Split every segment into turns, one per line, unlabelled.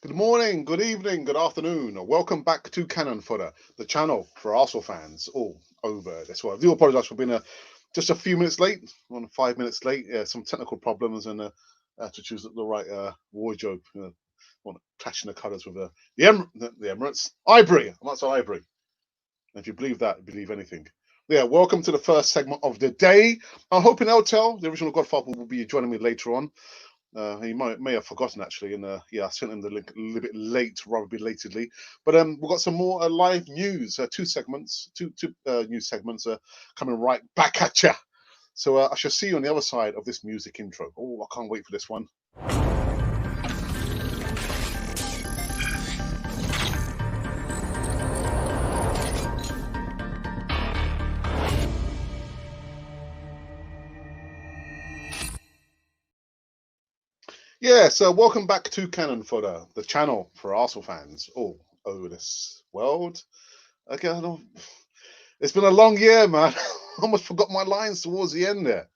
Good morning, good evening, good afternoon. Welcome back to Cannon Fodder, the channel for Arsenal fans all over this world. I do apologise for being just a few minutes late, 5 minutes late. Yeah, some technical problems and to choose the right wardrobe. Want to clash in the colours with the Emirates. Ivory, I might say Ivory. And if you believe that, you believe anything. Yeah, welcome to the first segment of the day. I'm hoping Eltel, the original Godfather, will be joining me later on. He may have forgotten actually, and yeah, I sent him the link a little bit late, rather belatedly. But we've got some more live news, two news segments coming right back at you. So I shall see you on the other side of this music intro. Oh, I can't wait for this one. Yeah, so welcome back to Cannon Fodder, the channel for Arsenal fans all over this world. Okay, it's been a long year, man. I almost forgot my lines towards the end there.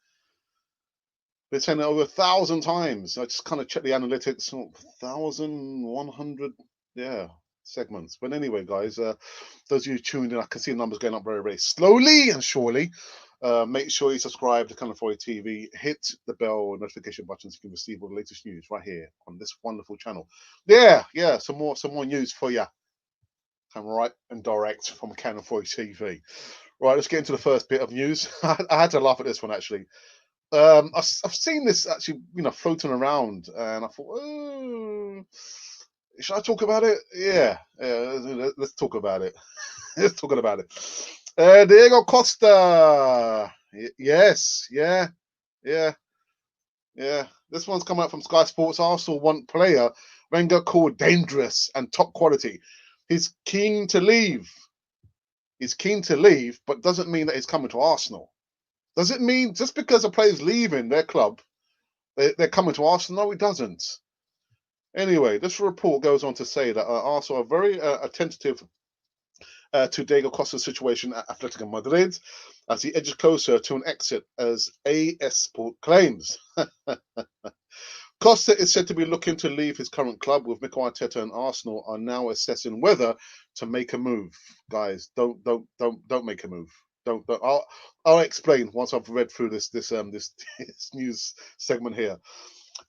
Been saying it over 1,000 times. I just kind of checked the analytics. 1,100, yeah, segments. But anyway, guys, those of you tuned in, I can see the numbers going up very, very slowly and surely. Make sure you subscribe to Canal 4 TV. Hit the bell notification button so you can receive all the latest news right here on this wonderful channel. Yeah, some more news for you. Come right and direct from Canal 4 TV. Right, let's get into the first bit of news. I had to laugh at this one actually. I've seen this actually, floating around, and I thought, oh, should I talk about it? Yeah, let's talk about it. Let's talk about it. Diego Costa. Yes, yeah, yeah. This one's come out from Sky Sports. Arsenal want player Wenger called dangerous and top quality. He's keen to leave. He's keen to leave, but doesn't mean that he's coming to Arsenal. Does it mean just because a player's leaving their club, they're coming to Arsenal? No, it doesn't. Anyway, this report goes on to say that Arsenal are very attentive to Diego Costa's situation at Atletico Madrid as he edges closer to an exit, as AS Sport claims. Costa is said to be looking to leave his current club, with Mikel Arteta and Arsenal are now assessing whether to make a move. Guys, don't make a move. Don't. I'll explain once I've read through this news segment here.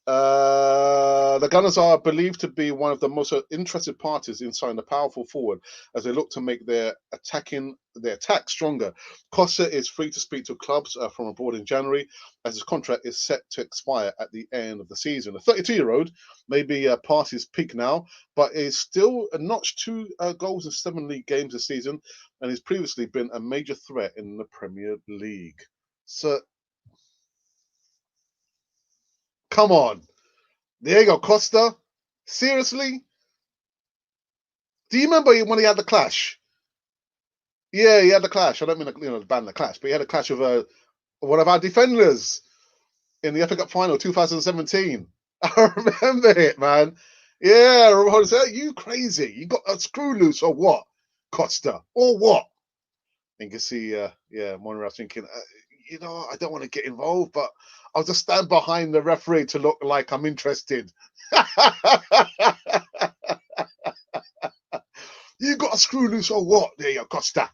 The Gunners are believed to be one of the most interested parties in signing a powerful forward as they look to make their attack stronger. Costa is free to speak to clubs from abroad in January, as his contract is set to expire at the end of the season. The 32-year-old may be past his peak now, but is still notched 2 goals in 7 league games this season, and has previously been a major threat in the Premier League. So, come on. Diego Costa? Seriously? Do you remember when he had the clash? Yeah, he had the clash. I don't mean to ban the clash, but he had a clash with one of our defenders in the FA Cup final 2017. I remember it, man. Yeah, are you crazy? You got a screw loose or what, Costa? Or what? And you can see, Monreal thinking, I don't want to get involved, but I'll just stand behind the referee to look like I'm interested. You got a screw loose or what? There you go, Costa.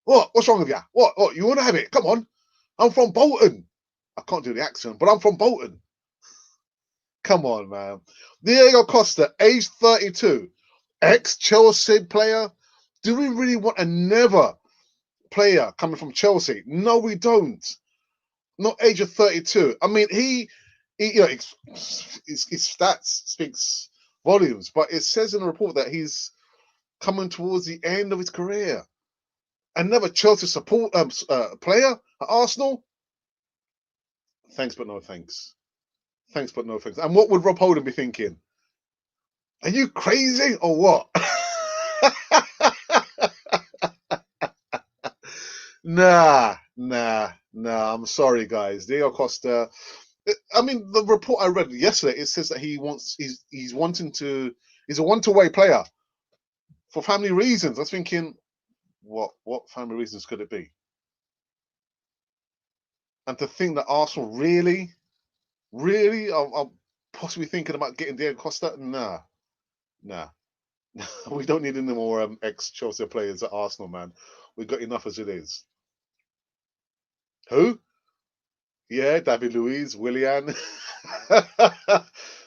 What? What's wrong with you? What? You want to have it? Come on. I'm from Bolton. I can't do the accent, but I'm from Bolton. Come on, man. Diego Costa, age 32, ex-Chelsea player. Do we really want another player coming from Chelsea? No, we don't. Not age of 32. I mean, he his stats speaks volumes, but it says in the report that he's coming towards the end of his career. Another Chelsea support player at Arsenal? Thanks, but no thanks. Thanks, but no thanks. And what would Rob Holding be thinking? Are you crazy or what? Nah. I'm sorry, guys. Diego Costa. I mean, the report I read yesterday, it says that he's a one-way player for family reasons. I was thinking, what family reasons could it be? And to think that Arsenal really are possibly thinking about getting Diego Costa, nah. Nah. We don't need any more ex-Chelsea players at Arsenal, man. We've got enough as it is. Who? Yeah, David Luiz, Willian.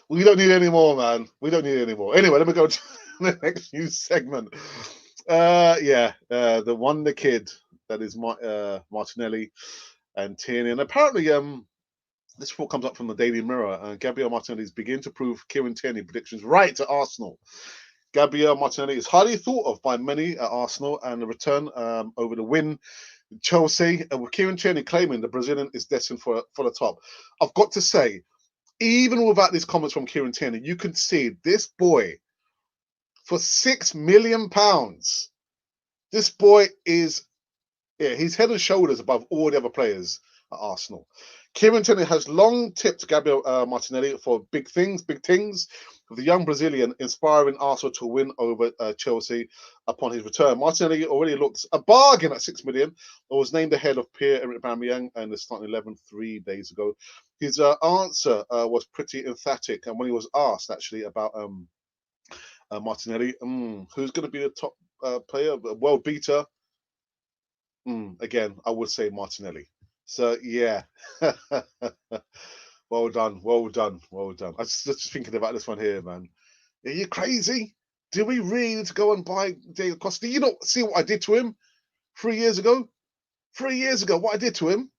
We don't need any more, man. We don't need any more. Anyway, let me go to the next news segment. The wonder kid that is Martinelli and Tierney. And apparently, this report comes up from the Daily Mirror. Gabriel Martinelli is beginning to prove Kieran Tierney predictions right to Arsenal. Gabriel Martinelli is highly thought of by many at Arsenal, and the return over the win Chelsea, with Kieran Tierney claiming the Brazilian is destined for the top. I've got to say, even without these comments from Kieran Tierney, you can see this boy for £6 million. This boy is, he's head and shoulders above all the other players at Arsenal. Kieran Tierney has long tipped Gabriel Martinelli for big things, with the young Brazilian inspiring Arsenal to win over Chelsea upon his return. Martinelli already looked a bargain at £6 million, and was named ahead of Pierre-Emerick Aubameyang and the starting 11 3 days ago. His answer was pretty emphatic, and when he was asked actually about Martinelli, who's going to be the top player, world beater? Again, I would say Martinelli. So yeah, well done. I was just thinking about this one here, man. Are you crazy? Do we really need to go and buy Diego Costa? Do you not see what I did to him 3 years ago? 3 years ago, what I did to him?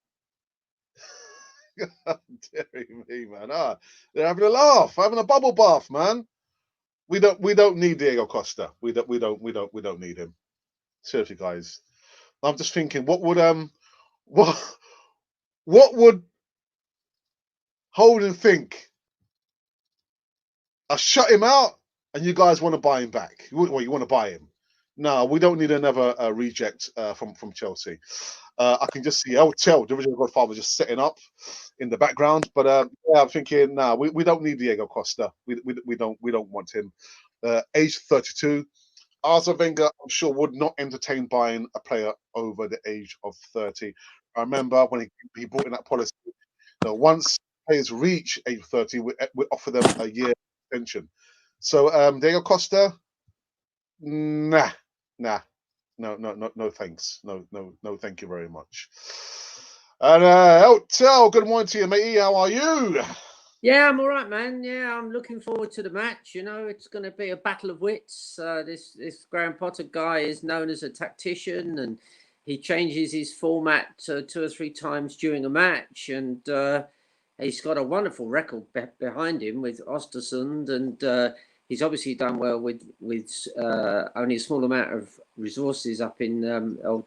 Dearie me, man. They're having a laugh, having a bubble bath, man. We don't need Diego Costa. We don't need him. Seriously, guys. I'm just thinking, what would Holden think? I shut him out, and you guys want to buy him back. Well, you want to buy him. No, we don't need another reject from Chelsea. I can just see the original Godfather, just setting up in the background. But I'm thinking, no, we don't need Diego Costa. We don't want him. Age 32. Arsene Wenger, I'm sure, would not entertain buying a player over the age of 30. I remember when he brought in that policy. Once players reach age 30, we offer them a year extension. So Diego Costa, no, thanks. No, thank you very much. And Eltel, good morning to you, matey. How are you?
Yeah, I'm all right, man. Yeah, I'm looking forward to the match. It's going to be a battle of wits. This Graham Potter guy is known as a tactician, and he changes his format 2 or 3 times during a match. And he's got a wonderful record behind him with Ostersund, and he's obviously done well with only a small amount of resources up in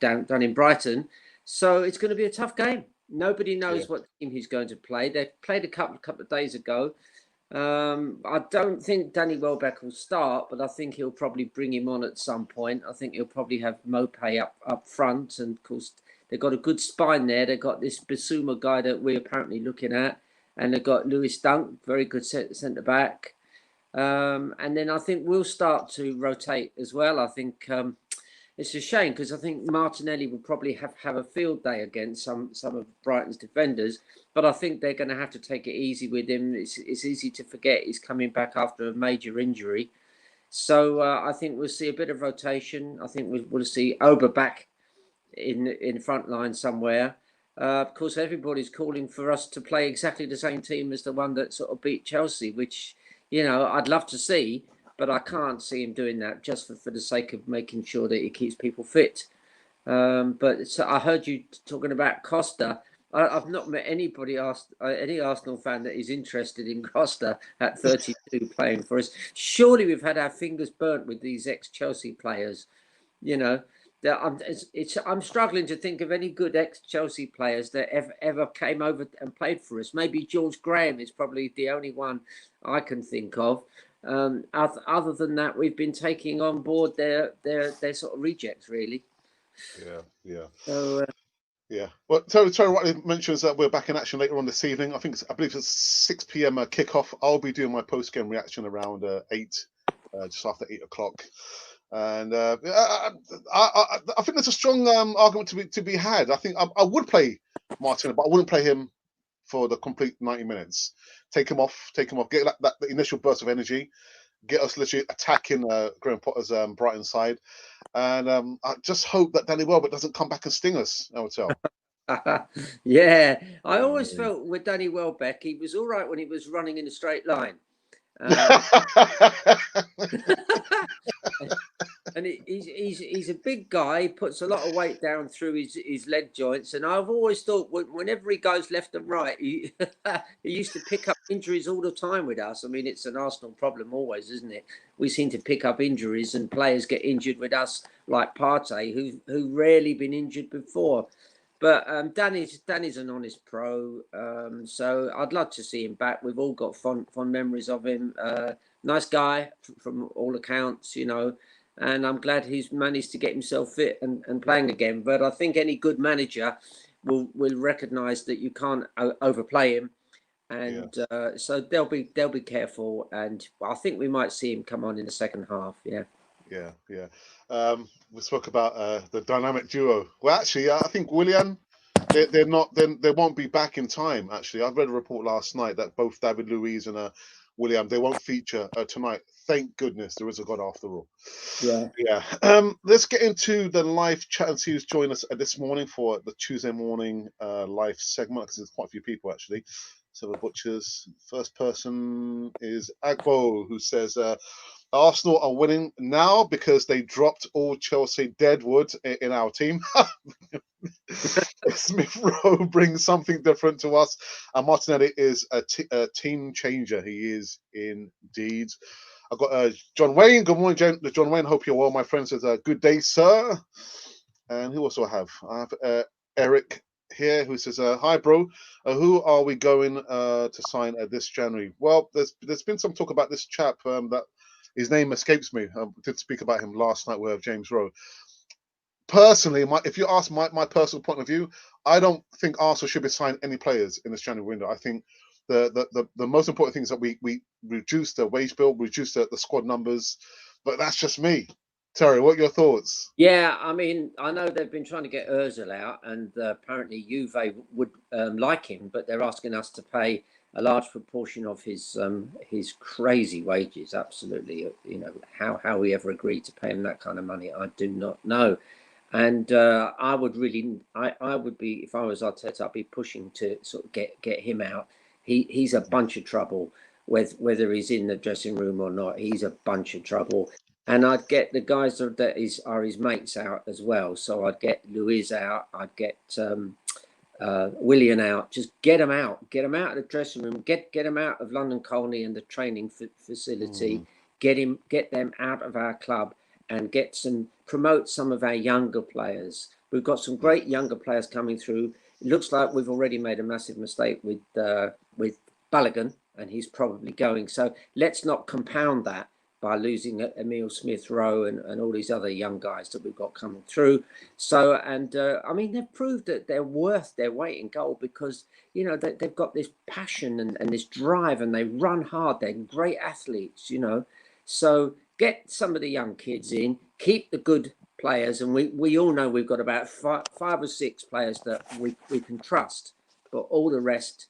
down in Brighton. So it's going to be a tough game. Nobody knows what team he's going to play. They played a couple of days ago. I don't think Danny Welbeck will start, but I think he'll probably bring him on at some point. I think he'll probably have Mopé up front, and of course they've got a good spine there. They've got this Basuma guy that we're apparently looking at, and they've got Lewis Dunk, very good centre back. And then I think we'll start to rotate as well. I think it's a shame because I think Martinelli will probably have a field day against some of Brighton's defenders, but I think they're going to have to take it easy with him. It's easy to forget he's coming back after a major injury. So I think we'll see a bit of rotation. I think we'll see Ober back in front line somewhere. Of course, everybody's calling for us to play exactly the same team as the one that sort of beat Chelsea, which, I'd love to see. But I can't see him doing that just for the sake of making sure that he keeps people fit. But so I heard you talking about Costa. I've not met any Arsenal fan that is interested in Costa at 32 playing for us. Surely we've had our fingers burnt with these ex-Chelsea players. I'm struggling to think of any good ex-Chelsea players that ever came over and played for us. Maybe George Graham is probably the only one I can think of. Other than that, we've been taking on board their sort of rejects, really.
Yeah.
So
Well, Terry rightly mentions that we're back in action later on this evening. I believe it's 6 p.m. Kickoff. I'll be doing my post-game reaction around 8, just after 8 o'clock. And I think there's a strong argument to be had. I think I would play Martin, but I wouldn't play him for the complete 90 minutes. Take him off, get that initial burst of energy, get us literally attacking Graham Potter's Brighton side. And I just hope that Danny Welbeck doesn't come back and sting us, I would tell.
Yeah, I always felt with Danny Welbeck, he was all right when he was running in a straight line. And he's a big guy. He puts a lot of weight down through his leg joints. And I've always thought whenever he goes left and right, he used to pick up injuries all the time with us. I mean, it's an Arsenal problem always, isn't it? We seem to pick up injuries and players get injured with us, like Partey, who rarely been injured before. But Danny's an honest pro, so I'd love to see him back. We've all got fond memories of him. Nice guy from all accounts, you know, and I'm glad he's managed to get himself fit and playing again. But I think any good manager will recognise that you can't overplay him, and so they'll be careful. And I think we might see him come on in the second half. Yeah.
We spoke about the dynamic duo. Well, actually, I think Willian, they won't be back in time. Actually, I've read a report last night that both David Luiz and Willian, they won't feature tonight. Thank goodness there is a God after all.
Yeah.
Let's get into the live chat and see who's joined us this morning for the Tuesday morning live segment, because there's quite a few people actually. So the butchers. First person is Agbo, who says Arsenal are winning now because they dropped all Chelsea deadwood in our team. Smith-Rowe brings something different to us, and Martinelli is a team changer. He is indeed. I've got John Wayne. Good morning, John Wayne. Hope you're well, my friend. Says good day, sir. And who also have? I have Eric here, who says, hi, bro. Who are we going to sign this January? Well, there's been some talk about this chap that his name escapes me. I did speak about him last night with James Rowe. Personally, if you ask my personal point of view, I don't think Arsenal should be signing any players in this January window. I think the most important thing is that we reduce the wage bill, reduce the squad numbers. But that's just me. Terry, what are your thoughts?
Yeah, I mean, I know they've been trying to get Ozil out, and apparently Juve would like him, but they're asking us to pay a large proportion of his crazy wages. Absolutely, you know, how we ever agreed to pay him that kind of money, I do not know. And I would be, if I was Arteta, I'd be pushing to sort of get him out. He's a bunch of trouble, whether he's in the dressing room or not. He's a bunch of trouble. And I'd get the guys that are his mates out as well. So I'd get Luiz out. I'd get Willian out. Just get them out. Get them out of the dressing room. Get them out of London Colney and the training facility. Get them out of our club and promote some of our younger players. We've got some great younger players coming through. It looks like we've already made a massive mistake with Balogun, and he's probably going. So let's not compound that by losing Emile Smith-Rowe and all these other young guys that we've got coming through. So, and I mean, they've proved that they're worth their weight in gold because, you know, they've got this passion and this drive, and they run hard. They're great athletes, you know. So get some of the young kids in, keep the good players. And we all know we've got about five or six players that we can trust, but all the rest,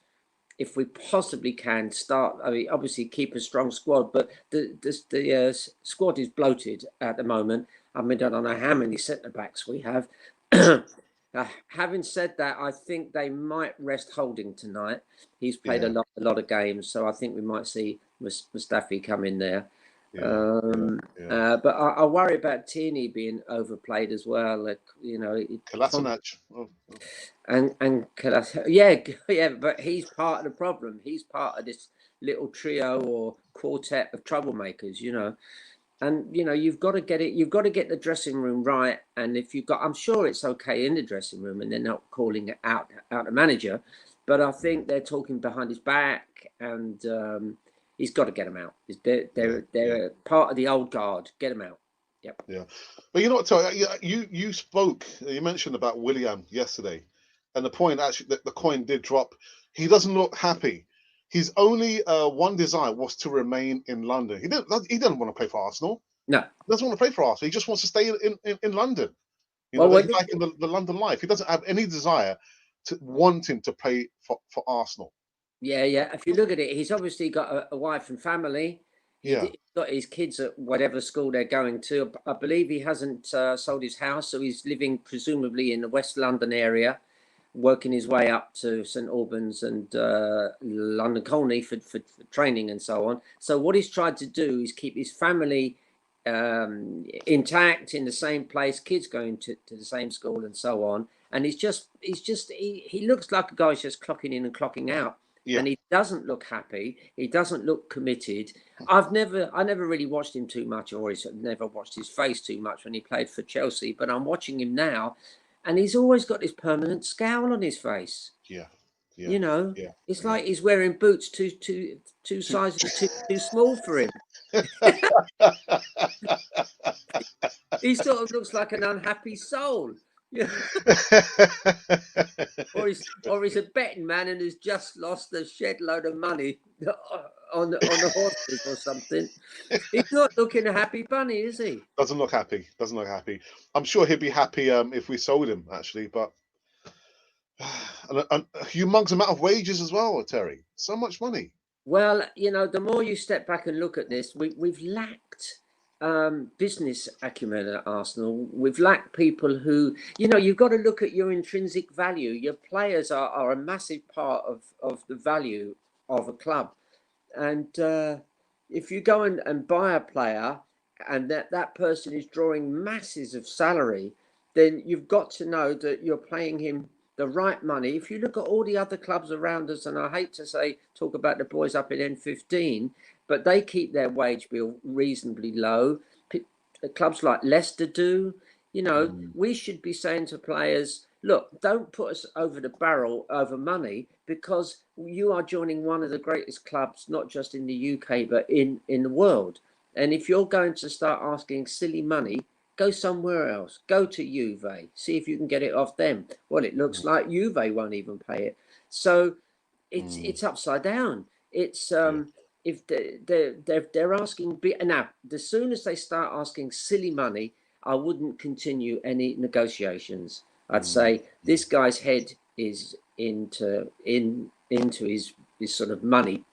if we possibly can start, I mean, obviously keep a strong squad, but the squad is bloated at the moment. I mean, I don't know how many centre backs we have. Having said that, I think they might rest Holding tonight. He's played a lot of games, so I think we might see Mustafi come in there. But I worry about Tierney being overplayed as well. Like, you know,
Kolasinac.
And yeah, but he's part of the problem. He's part of this little trio or quartet of troublemakers, you know. And you know, you've got to get the dressing room right. And if you've got, I'm sure it's okay in the dressing room, and they're not calling it out the manager, but I think they're talking behind his back, and he's got to get them out. They're part of the old guard. Get them out. Yep.
Yeah, but you know what, Tony, you spoke. You mentioned about Willian yesterday, and the point actually that the coin did drop. He doesn't look happy. His only one desire was to remain in London. He didn't want to play for Arsenal.
No,
he doesn't want to play for Arsenal. He just wants to stay in London. You know, like in the London life. He doesn't have any desire to wanting to play for Arsenal.
Yeah. If you look at it, he's obviously got a wife and family.
Yeah.
He's got his kids at whatever school they're going to. I believe he hasn't sold his house, so he's living presumably in the West London area, working his way up to St Albans and London Colney for training and so on. So what he's tried to do is keep his family intact in the same place, kids going to the same school and so on. And he looks like a guy who's just clocking in and clocking out.
Yeah.
And he doesn't look happy. He doesn't look committed. I never really watched him too much, or he's never watched his face too much when he played for Chelsea. But I'm watching him now, and he's always got this permanent scowl on his face.
Yeah.
You know,
Yeah.
it's like he's wearing boots two sizes too small for him. He sort of looks like an unhappy soul. or he's a betting man and has just lost a shed load of money on the horses or something. He's not looking a happy bunny, is he?
Doesn't look happy. I'm sure he'd be happy if we sold him, actually, but a humongous amount of wages as well, Terry. So much money.
Well, the more you step back and look at this, we've lacked business acumen at Arsenal. We've lacked people who, you've got to look at your intrinsic value. Your players are a massive part of the value of a club. And if you go and buy a player and that person is drawing masses of salary, then you've got to know that you're paying him the right money. If you look at all the other clubs around us, and I hate to talk about the boys up in N15, but they keep their wage bill reasonably low. Clubs like Leicester do. We should be saying to players, look, don't put us over the barrel over money, because you are joining one of the greatest clubs, not just in the UK, but in the world. And if you're going to start asking silly money, go somewhere else. Go to Juve. See if you can get it off them. Well, it looks like Juve won't even pay it. So it's upside down. It's if they're asking now, as soon as they start asking silly money, I wouldn't continue any negotiations. I'd say this guy's head is into his sort of money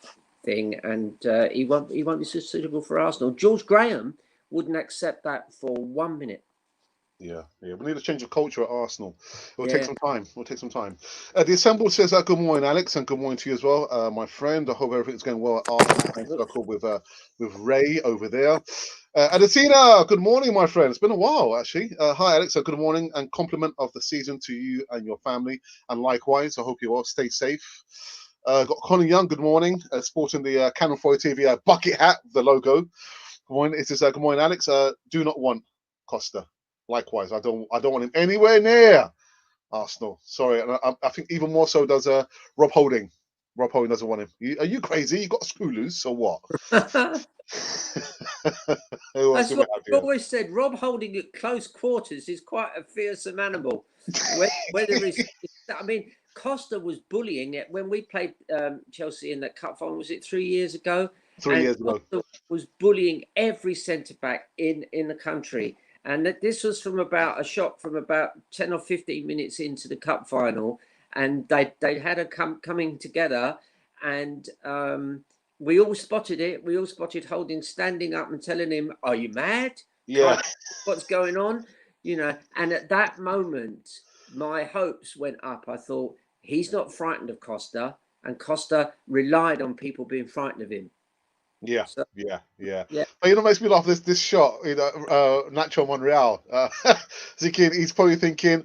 thing, and he won't be suitable for Arsenal. George Graham wouldn't accept that for 1 minute.
Yeah. We need a change of culture at Arsenal. It will take some time. The Assemble says, good morning, Alex, and good morning to you as well, my friend. I hope everything's going well at Arsenal Circle with Ray over there. Adesina, good morning, my friend. It's been a while, actually. Hi, Alex. Good morning, and compliment of the season to you and your family, and likewise. I hope you all stay safe. Got Colin Young, good morning, sporting the Cannon Foy TV bucket hat, the logo. Good morning. It says, good morning, Alex. Do not want Costa. Likewise, I don't want him anywhere near Arsenal. Sorry, and I think even more so does Rob Holding. Rob Holding doesn't want him. Are you crazy? You got screw loose or what?
That's what I've always said. Rob Holding at close quarters is quite a fearsome animal. Costa was bullying it when we played Chelsea in that cup final. Was it 3 years ago?
3 years ago.
Costa was bullying every centre back in the country. And this was from about 10 or 15 minutes into the cup final, and they had a coming together, and we all spotted it. We all spotted Holding standing up and telling him, "Are you mad?
Yeah,
what's going on?" And at that moment, my hopes went up. I thought, he's not frightened of Costa, and Costa relied on people being frightened of him.
Yeah. But it makes me laugh. This shot, Nacho Monreal. He's probably thinking,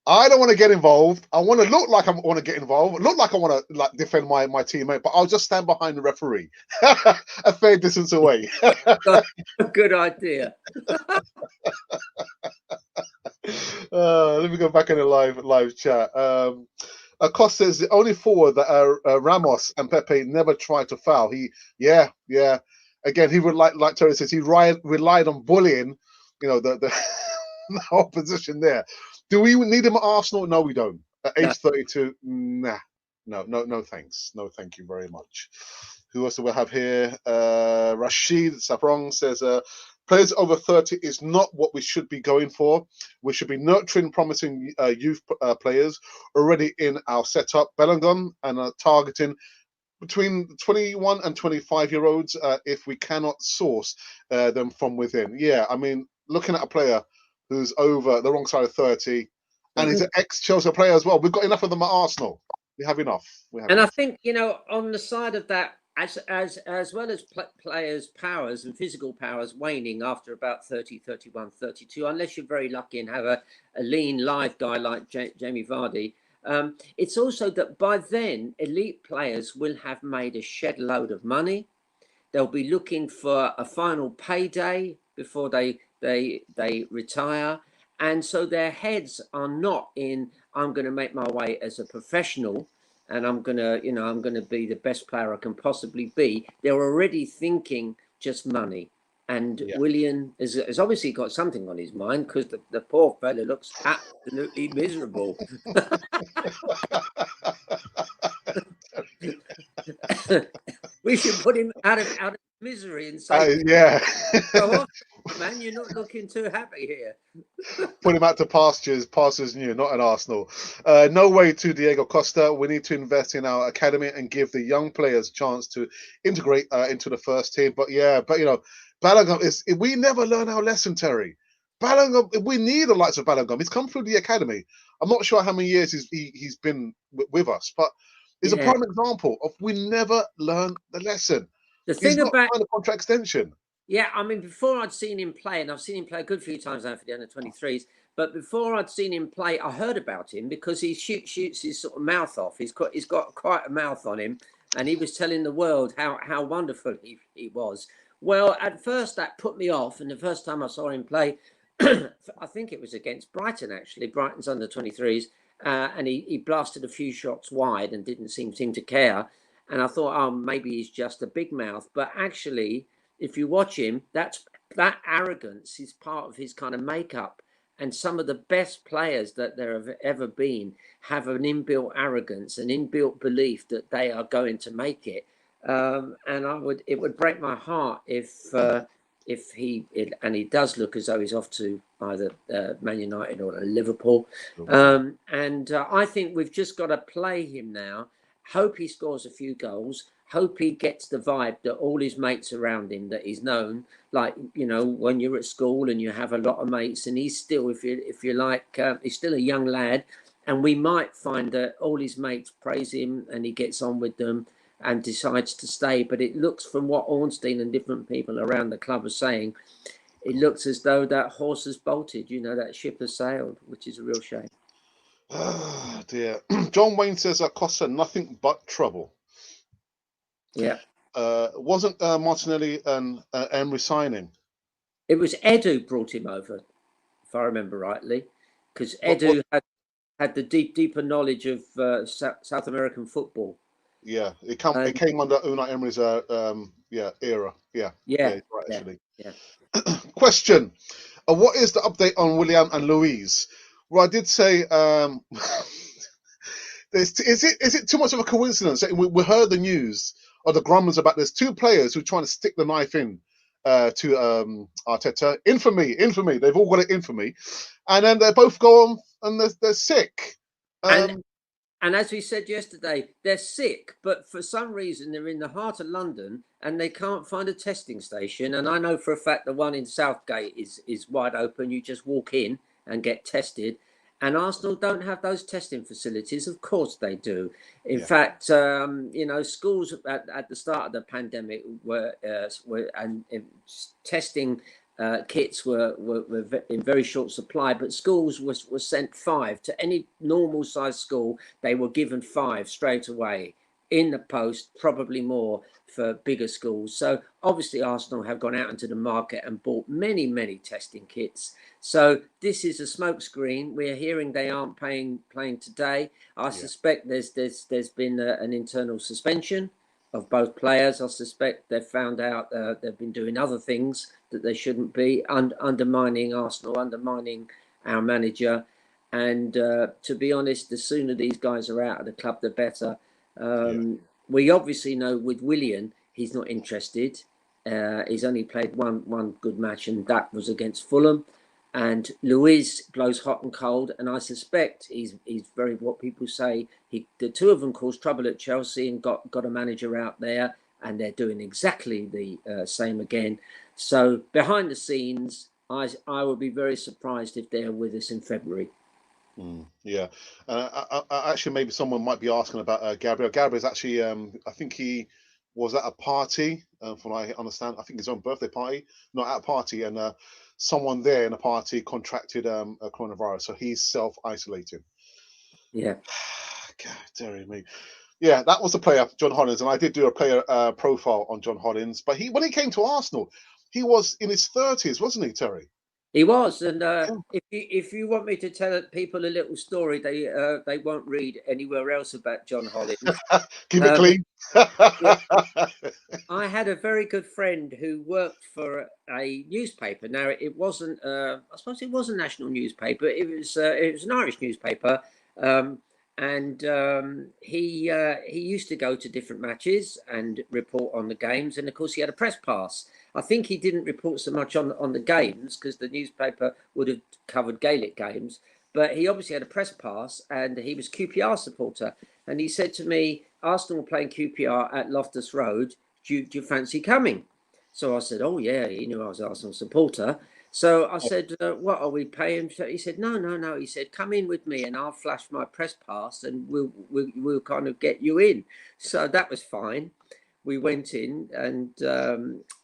I don't want to get involved. I want to look like I want to get involved. Look like I want to defend my teammate, but I'll just stand behind the referee, a fair distance away.
Good idea.
Let me go back in the live chat. Acosta says the only forward that Ramos and Pepe never tried to foul. Again, he would like Terry says he relied on bullying, the opposition there. Do we need him at Arsenal? No, we don't. At age 32, nah, no, thanks, no, thank you very much. Who else do we have here? Rashid Saprong says players over 30 is not what we should be going for. We should be nurturing promising youth players already in our setup. Bellingham and targeting between 21 and 25-year-olds if we cannot source them from within. Yeah, I mean, looking at a player who's over the wrong side of 30, and he's an ex-Chelsea player as well. We've got enough of them at Arsenal. We have enough.
And I think, you know, on the side of that, as well as players' powers and physical powers waning after about 30, 31, 32, unless you're very lucky and have a lean, live guy like Jamie Vardy, it's also that by then, elite players will have made a shed load of money. They'll be looking for a final payday before they retire. And so their heads are not in, I'm going to make my way as a professional and I'm going to be the best player I can possibly be. They're already thinking just money. And Willian has obviously got something on his mind, because the poor fella looks absolutely miserable. We should put him out of misery and say, go on, man, you're not looking too happy here.
Put him out to pastures new, not an Arsenal. No way to Diego Costa. We need to invest in our academy and give the young players a chance to integrate into the first team. But you know, Bellingham we never learn our lesson, Terry. Bellingham, we need the likes of Bellingham. He's come through the academy. I'm not sure how many years he's been with us, but he's a prime example of we never learn the lesson.
The thing about
the contract extension.
Yeah, I mean, before I'd seen him play, and I've seen him play a good few times now for the under-23s, but before I'd seen him play, I heard about him because he shoots his sort of mouth off. He's got quite a mouth on him, and he was telling the world how wonderful he was. Well, at first that put me off, and the first time I saw him play, I think it was against Brighton, actually, Brighton's under-23s, and he blasted a few shots wide and didn't seem to care. And I thought, oh, maybe he's just a big mouth. But actually, if you watch him, that arrogance is part of his kind of makeup. And some of the best players that there have ever been have an inbuilt arrogance, an inbuilt belief that they are going to make it. And it would break my heart if he does look as though he's off to either Man United or Liverpool. And I think we've just got to play him now. Hope he scores a few goals. Hope he gets the vibe that all his mates around him, that he's known, like, you know, when you're at school and you have a lot of mates, and he's still, if you like, he's still a young lad, and we might find that all his mates praise him and he gets on with them and decides to stay. But it looks, from what Ornstein and different people around the club are saying, it looks as though that horse has bolted, you know, that ship has sailed, which is a real shame.
Oh, dear. John Wayne says Acosta nothing but trouble.
Yeah.
Wasn't Martinelli and Emery signing?
It was Ed who brought him over, if I remember rightly, because Edu had the deeper knowledge of South American football.
Yeah, it came under Unai Emery's era. Yeah, right, actually.
Yeah.
Question: what is the update on Willian and Louise? Well, I did say, is it too much of a coincidence that we heard the news or the grumblings about there's two players who are trying to stick the knife in to Arteta? Infamy. They've all got it infamy, and then they both go on and they're sick.
And as we said yesterday, they're sick, but for some reason they're in the heart of London and they can't find a testing station. And I know for a fact the one in Southgate is wide open. You just walk in and get tested. And Arsenal don't have those testing facilities. Of course they do. In fact, you know, schools at the start of the pandemic were testing kits were in very short supply, but schools were sent 5 to any normal size school. They were given 5 straight away in the post, probably more for bigger schools. So obviously Arsenal have gone out into the market and bought many testing kits. So this is a smokescreen. We're hearing they aren't playing today. I suspect there's been an internal suspension of both players. I suspect they've found out they've been doing other things that they shouldn't be, undermining Arsenal, undermining our manager. And to be honest, the sooner these guys are out of the club, the better. We obviously know with Willian, he's not interested. He's only played one good match, and that was against Fulham. and Luiz blows hot and cold, and I suspect he's very, what people say, the two of them caused trouble at Chelsea and got a manager out there, and they're doing exactly the same again. So behind the scenes, I would be very surprised if they're with us in February.
Yeah, actually, maybe someone might be asking about Gabriel. Gabriel's actually, I think he was at a party, from what I understand. I think his own birthday party, not at a party, and someone there in a party contracted a coronavirus, so he's self-isolating.
Yeah.
God, dearie me. Yeah, that was the player, John Hollins, and I did do a player profile on John Hollins. But when he came to Arsenal, he was in his 30s, wasn't he, Terry?
He was, and if you want me to tell people a little story, they won't read anywhere else about John Hollins.
Keep it clean.
I had a very good friend who worked for a newspaper. Now, it wasn't, I suppose it was a national newspaper. It was an Irish newspaper, and he used to go to different matches and report on the games. And of course, he had a press pass. I think he didn't report so much on the games because the newspaper would have covered Gaelic games. But he obviously had a press pass, and he was QPR supporter. And he said to me, Arsenal were playing QPR at Loftus Road. Do you fancy coming? So I said, oh, yeah. He knew I was an Arsenal supporter. So I said, what are we paying? He said, no. He said, come in with me and I'll flash my press pass and we'll kind of get you in. So that was fine. We went in, and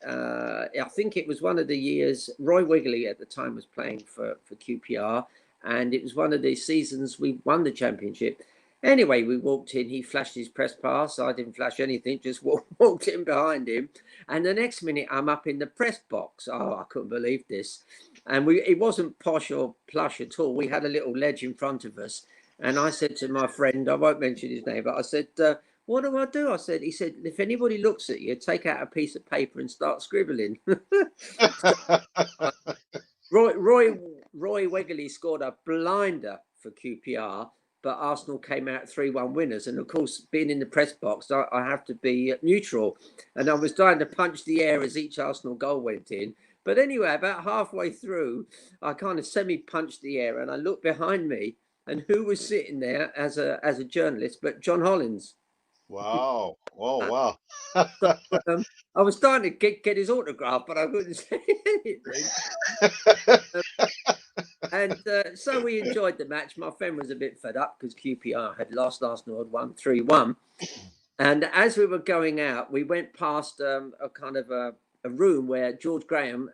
I think it was one of the years Roy Wigley at the time was playing for QPR, and it was one of the seasons we won the championship. Anyway, we walked in, he flashed his press pass. I didn't flash anything, just walked in behind him. And the next minute, I'm up in the press box. Oh, I couldn't believe this. And it wasn't posh or plush at all. We had a little ledge in front of us. And I said to my friend, I won't mention his name, but I said, what do I do? He said, if anybody looks at you, take out a piece of paper and start scribbling. Roy Wegley scored a blinder for QPR, but Arsenal came out 3-1 winners. And of course, being in the press box, I have to be neutral. And I was trying to punch the air as each Arsenal goal went in. But anyway, about halfway through, I kind of semi-punched the air, and I looked behind me, and who was sitting there as a journalist but John Hollins.
Wow. Oh, wow.
So, I was starting to get his autograph, but I couldn't say anything. And so we enjoyed the match. My friend was a bit fed up because QPR had lost. Arsenal had won 3-1. And as we were going out, we went past a kind of a room where George Graham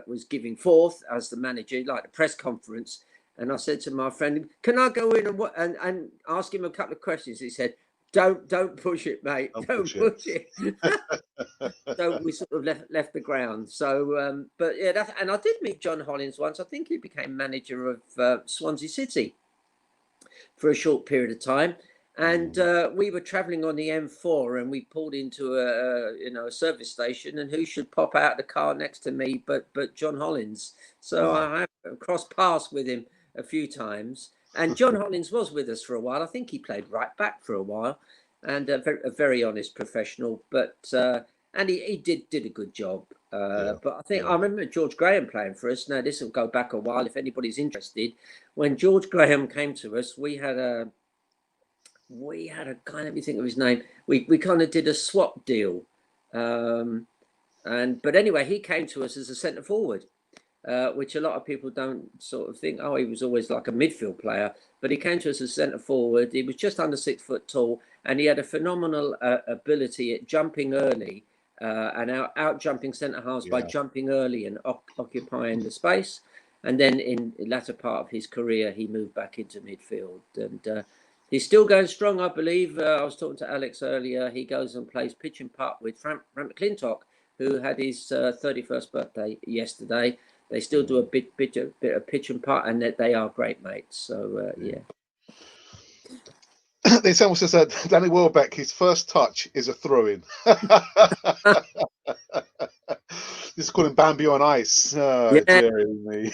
was giving forth as the manager, like a press conference. And I said to my friend, can I go in and ask him a couple of questions? He said, Don't push it, mate. Don't push it. So we sort of left the ground. So, but yeah, and I did meet John Hollins once. I think he became manager of Swansea City for a short period of time. And we were travelling on the M4, and we pulled into a service station. And who should pop out of the car next to me but John Hollins? So I have crossed paths with him a few times. And John Hollins was with us for a while. I think he played right back for a while, and a very honest professional. But and he did a good job. But I think I remember George Graham playing for us. Now this will go back a while if anybody's interested. When George Graham came to us, we had a kind of, let me think of his name. We kind of did a swap deal, but anyway, he came to us as a centre forward. Which a lot of people don't sort of think, he was always like a midfield player, but he came to us as centre forward. He was just under 6 foot tall, and he had a phenomenal ability at jumping early and out jumping centre halves by jumping early and occupying the space. And then in the latter part of his career, he moved back into midfield, and he's still going strong, I believe. I was talking to Alex earlier. He goes and plays pitch and putt with Frank McClintock, who had his 31st birthday yesterday. They still do a bit of pitch and putt, and that they are great mates. So yeah.
They someone said Danny Welbeck, his first touch is a throw-in. This is calling Bambi on ice. Dear me.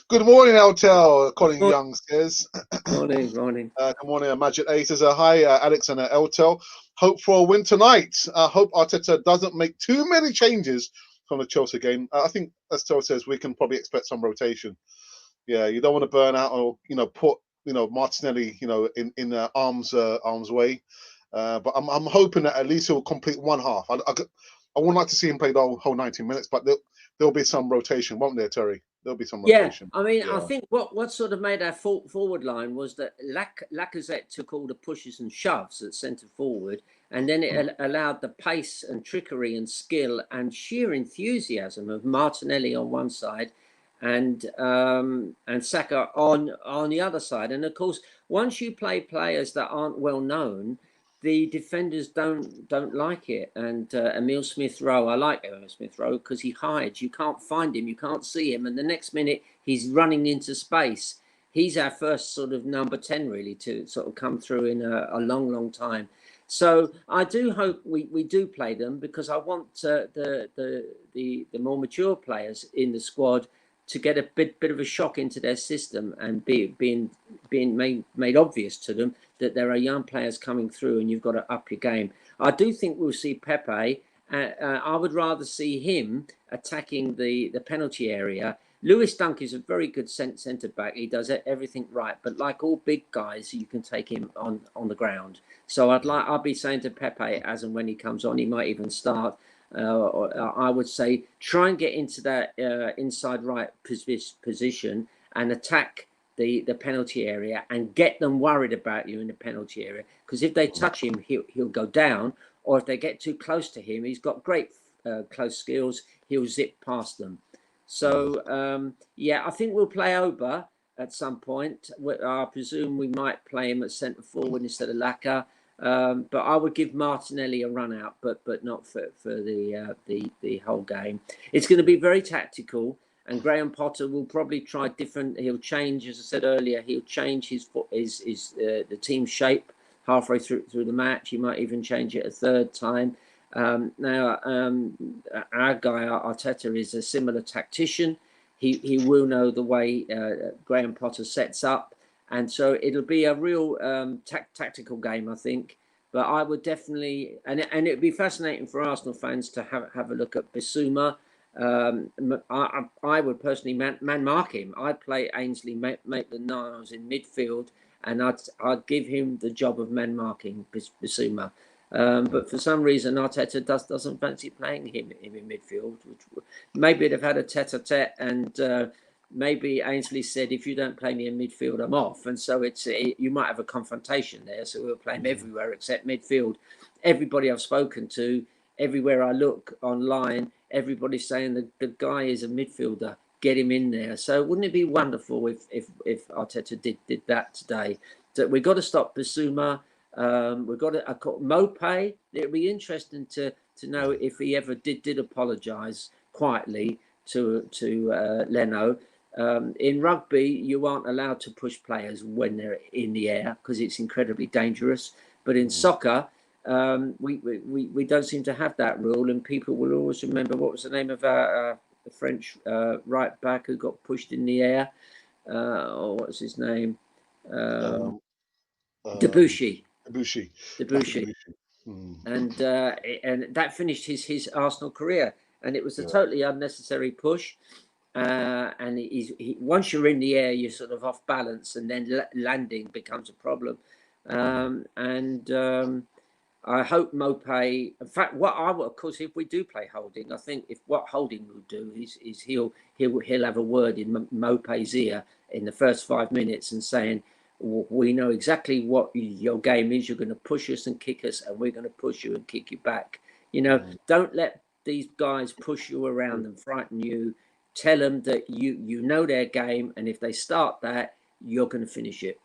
Good morning, Eltel. Colin Young says.
Morning.
Good morning, Magic A says, hi, Alex and Eltel. Hope for a win tonight. Hope Arteta doesn't make too many changes from the Chelsea game. I think, as Tel says, we can probably expect some rotation. Yeah, you don't want to burn out or put Martinelli in arm's way. But I'm hoping that at least he'll complete one half. I wouldn't like to see him play the whole 90 minutes, but there'll be some rotation, won't there, Terry? There'll be some rotation.
I mean,
yeah.
I think what sort of made our forward line was that Lacazette took all the pushes and shoves at centre forward, and then it allowed the pace and trickery and skill and sheer enthusiasm of Martinelli on one side and Saka on the other side. And of course, once you play players that aren't well known, the defenders don't like it. And Emile Smith-Rowe, I like Emile Smith-Rowe because he hides. You can't find him, you can't see him, and the next minute he's running into space. He's our first sort of number 10 really to sort of come through in a long time. So I do hope we do play them, because I want the more mature players in the squad to get a bit of a shock into their system and being made obvious to them that there are young players coming through and you've got to up your game. I do think we'll see Pepe. I would rather see him attacking the penalty area. Lewis Dunk is a very good centre back. He does everything right, but like all big guys, you can take him on the ground. So I'll be saying to Pepe, as and when he comes on, he might even start. I would say try and get into that inside right position and attack the penalty area and get them worried about you in the penalty area. Because if they touch him, he'll go down. Or if they get too close to him, he's got great close skills. He'll zip past them. So I think we'll play Oba at some point. I presume we might play him at centre forward instead of Laka. But I would give Martinelli a run out, but not for the whole game. It's going to be very tactical, and Graham Potter will probably try different. He'll change, as I said earlier, he'll change the team shape halfway through the match. He might even change it a third time. Now, our guy Arteta is a similar tactician. He will know the way Graham Potter sets up. And so it'll be a real tactical game, I think. But I would definitely, and it'd be fascinating for Arsenal fans to have a look at Bissouma. I would personally man mark him. I'd play Ainsley Maitland-Niles in midfield, and I'd give him the job of man marking Bissouma. But for some reason, Arteta doesn't fancy playing him in midfield. Which maybe they've had a tete-a-tete, and maybe Ainsley said, "If you don't play me in midfield, I'm off." And so you might have a confrontation there. So we'll play him everywhere except midfield. Everybody I've spoken to, everywhere I look online, everybody's saying the guy is a midfielder. Get him in there. So wouldn't it be wonderful if Arteta did that today? So we've got to stop Bissouma. We've got to Mopé. It'd be interesting to know if he ever did apologise quietly to Leno. In rugby, you aren't allowed to push players when they're in the air because it's incredibly dangerous. But in soccer, we don't seem to have that rule, and people will always remember what was the name of our French right back who got pushed in the air. What's his name? Debussy. And that finished his Arsenal career, and it was a totally unnecessary push. And once you're in the air, you're sort of off balance, and then landing becomes a problem. I hope Mopé. In fact, of course, if we do play Holding, I think what Holding will do is he'll have a word in Mopé's ear in the first 5 minutes and saying, "We know exactly what your game is. You're going to push us and kick us, and we're going to push you and kick you back. Don't let these guys push you around and frighten you. Tell them that you know their game, and if they start that, you're going to finish it."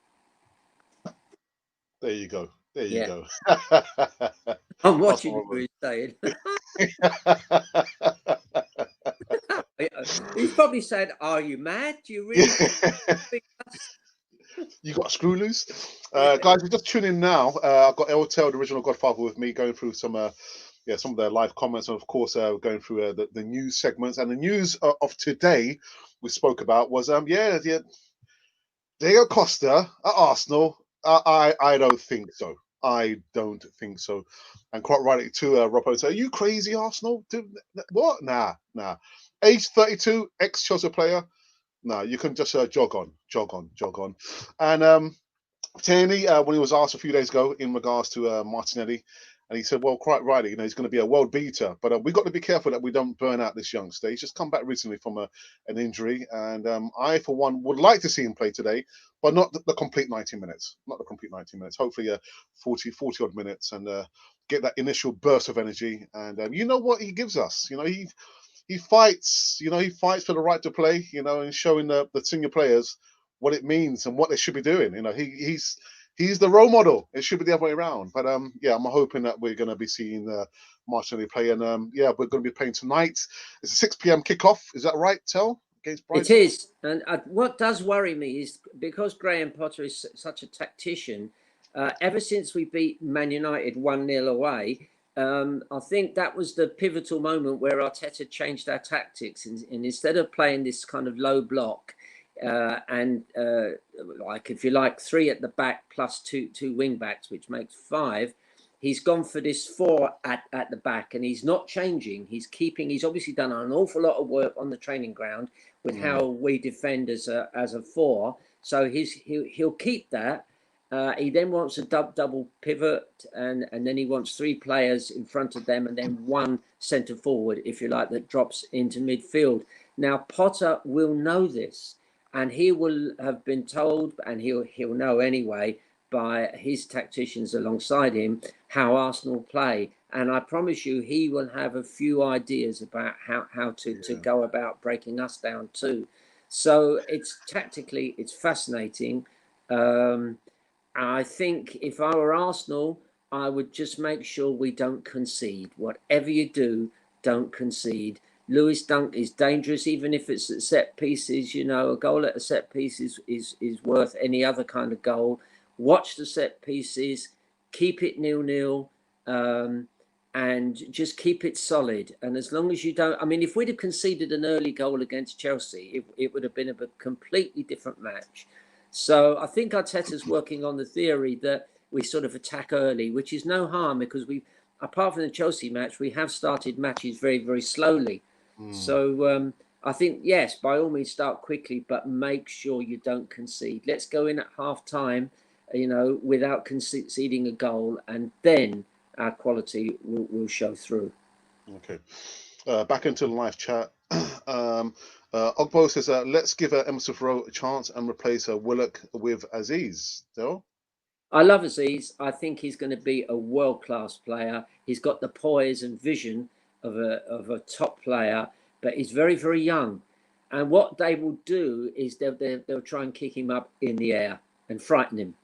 There you go. There you go.
I'm watching what he's saying. He's probably said, "Are you mad? Do you really?"
You got a screw loose, guys. We're just tuning in now. I've got Eltel, the original Godfather, with me, going through some of their live comments, and of course, going through the news segments. And the news of today we spoke about was Diego Costa at Arsenal. I don't think so. I don't think so. And quite rightly too, Robbo said, "Are you crazy, Arsenal? What? Nah. Age 32, ex-Chelsea player. Nah, you can just jog on. And Tierney, when he was asked a few days ago in regards to Martinelli, and he said, well, quite rightly, he's going to be a world beater. But we've got to be careful that we don't burn out this youngster. He's just come back recently from an injury. And I, for one, would like to see him play today, but not the complete 90 minutes. Not the complete 90 minutes. Hopefully 40 odd minutes and get that initial burst of energy. And you know what he gives us? He fights, he fights for the right to play, and showing the senior players what it means and what they should be doing. He's the role model. It should be the other way around. But yeah, I'm hoping that we're going to be seeing Martinelli play, and yeah, we're going to be playing tonight. It's a 6 p.m. kickoff. Is that right, Tel? Against Brighton?
It is, and what does worry me is because Graham Potter is such a tactician. Ever since we beat Man United 1-0 away, I think that was the pivotal moment where Arteta changed our tactics, and instead of playing this kind of low block. And like, if you like, 3 at the back plus two wing backs, which makes 5. He's gone for this 4 at the back, and he's not changing. He's obviously done an awful lot of work on the training ground with how we defend as a 4. So he'll keep that. He then wants a double pivot, and then he wants 3 players in front of them, and then 1 centre forward, if you like, that drops into midfield. Now Potter will know this. And he will have been told, and he'll know anyway, by his tacticians alongside him, how Arsenal play. And I promise you, he will have a few ideas about how to go about breaking us down too. So tactically, it's fascinating. I think if I were Arsenal, I would just make sure we don't concede. Whatever you do, don't concede. Lewis Dunk is dangerous, even if it's at set pieces. A goal at a set piece is worth any other kind of goal. Watch the set pieces, keep it 0-0, and just keep it solid. And as long as you don't, if we'd have conceded an early goal against Chelsea, it would have been a completely different match. So I think Arteta's working on the theory that we sort of attack early, which is no harm because apart from the Chelsea match, we have started matches very, very slowly. So I think, yes, by all means, start quickly, but make sure you don't concede. Let's go in at half time, without conceding a goal, and then our quality will show through.
Okay. Back into the live chat. Ogbo says, let's give Smith-Rowe a chance and replace Willock with Azeez. Dale?
I love Azeez. I think he's going to be a world-class player. He's got the poise and vision of a top player, but he's very, very young. And what they will do is they'll try and kick him up in the air and frighten him.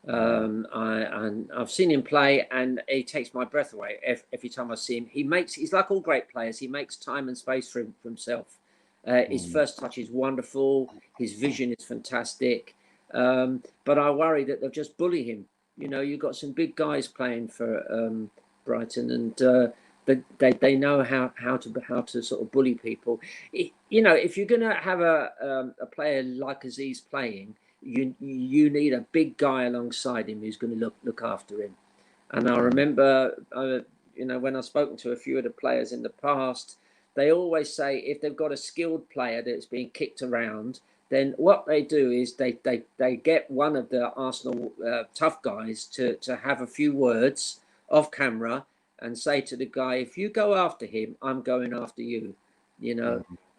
I've seen him play, and he takes my breath away every time I see him. He's like all great players. He makes time and space for himself. His first touch is wonderful. His vision is fantastic. But I worry that they'll just bully him. You've got some big guys playing for Brighton, and they know how to sort of bully people. If you're going to have a player like Azeez playing, you need a big guy alongside him who's going to look after him. And I remember, when I've spoken to a few of the players in the past, they always say if they've got a skilled player that's being kicked around, then what they do is they get one of the Arsenal tough guys to have a few words off camera and say to the guy, if you go after him, I'm going after you,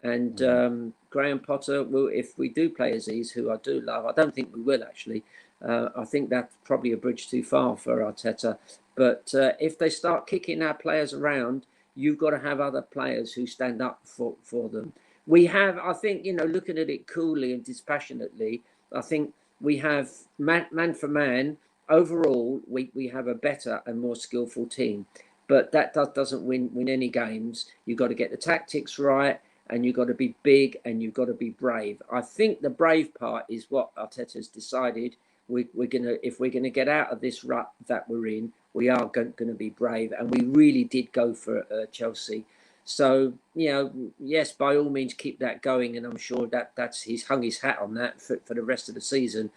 And Graham Potter will, if we do play Azeez, who I do love, I don't think we will actually. I think that's probably a bridge too far for Arteta. But if they start kicking our players around, you've got to have other players who stand up for them. We have, I think, looking at it coolly and dispassionately, I think we have man for man. Overall, we have a better and more skillful team. But that doesn't win any games. You've got to get the tactics right, and you've got to be big, and you've got to be brave. I think the brave part is what Arteta's decided. If we're gonna get out of this rut that we're in, we are going to be brave, and we really did go for Chelsea. So yes, by all means keep that going, and I'm sure that's he's hung his hat on that for the rest of the season.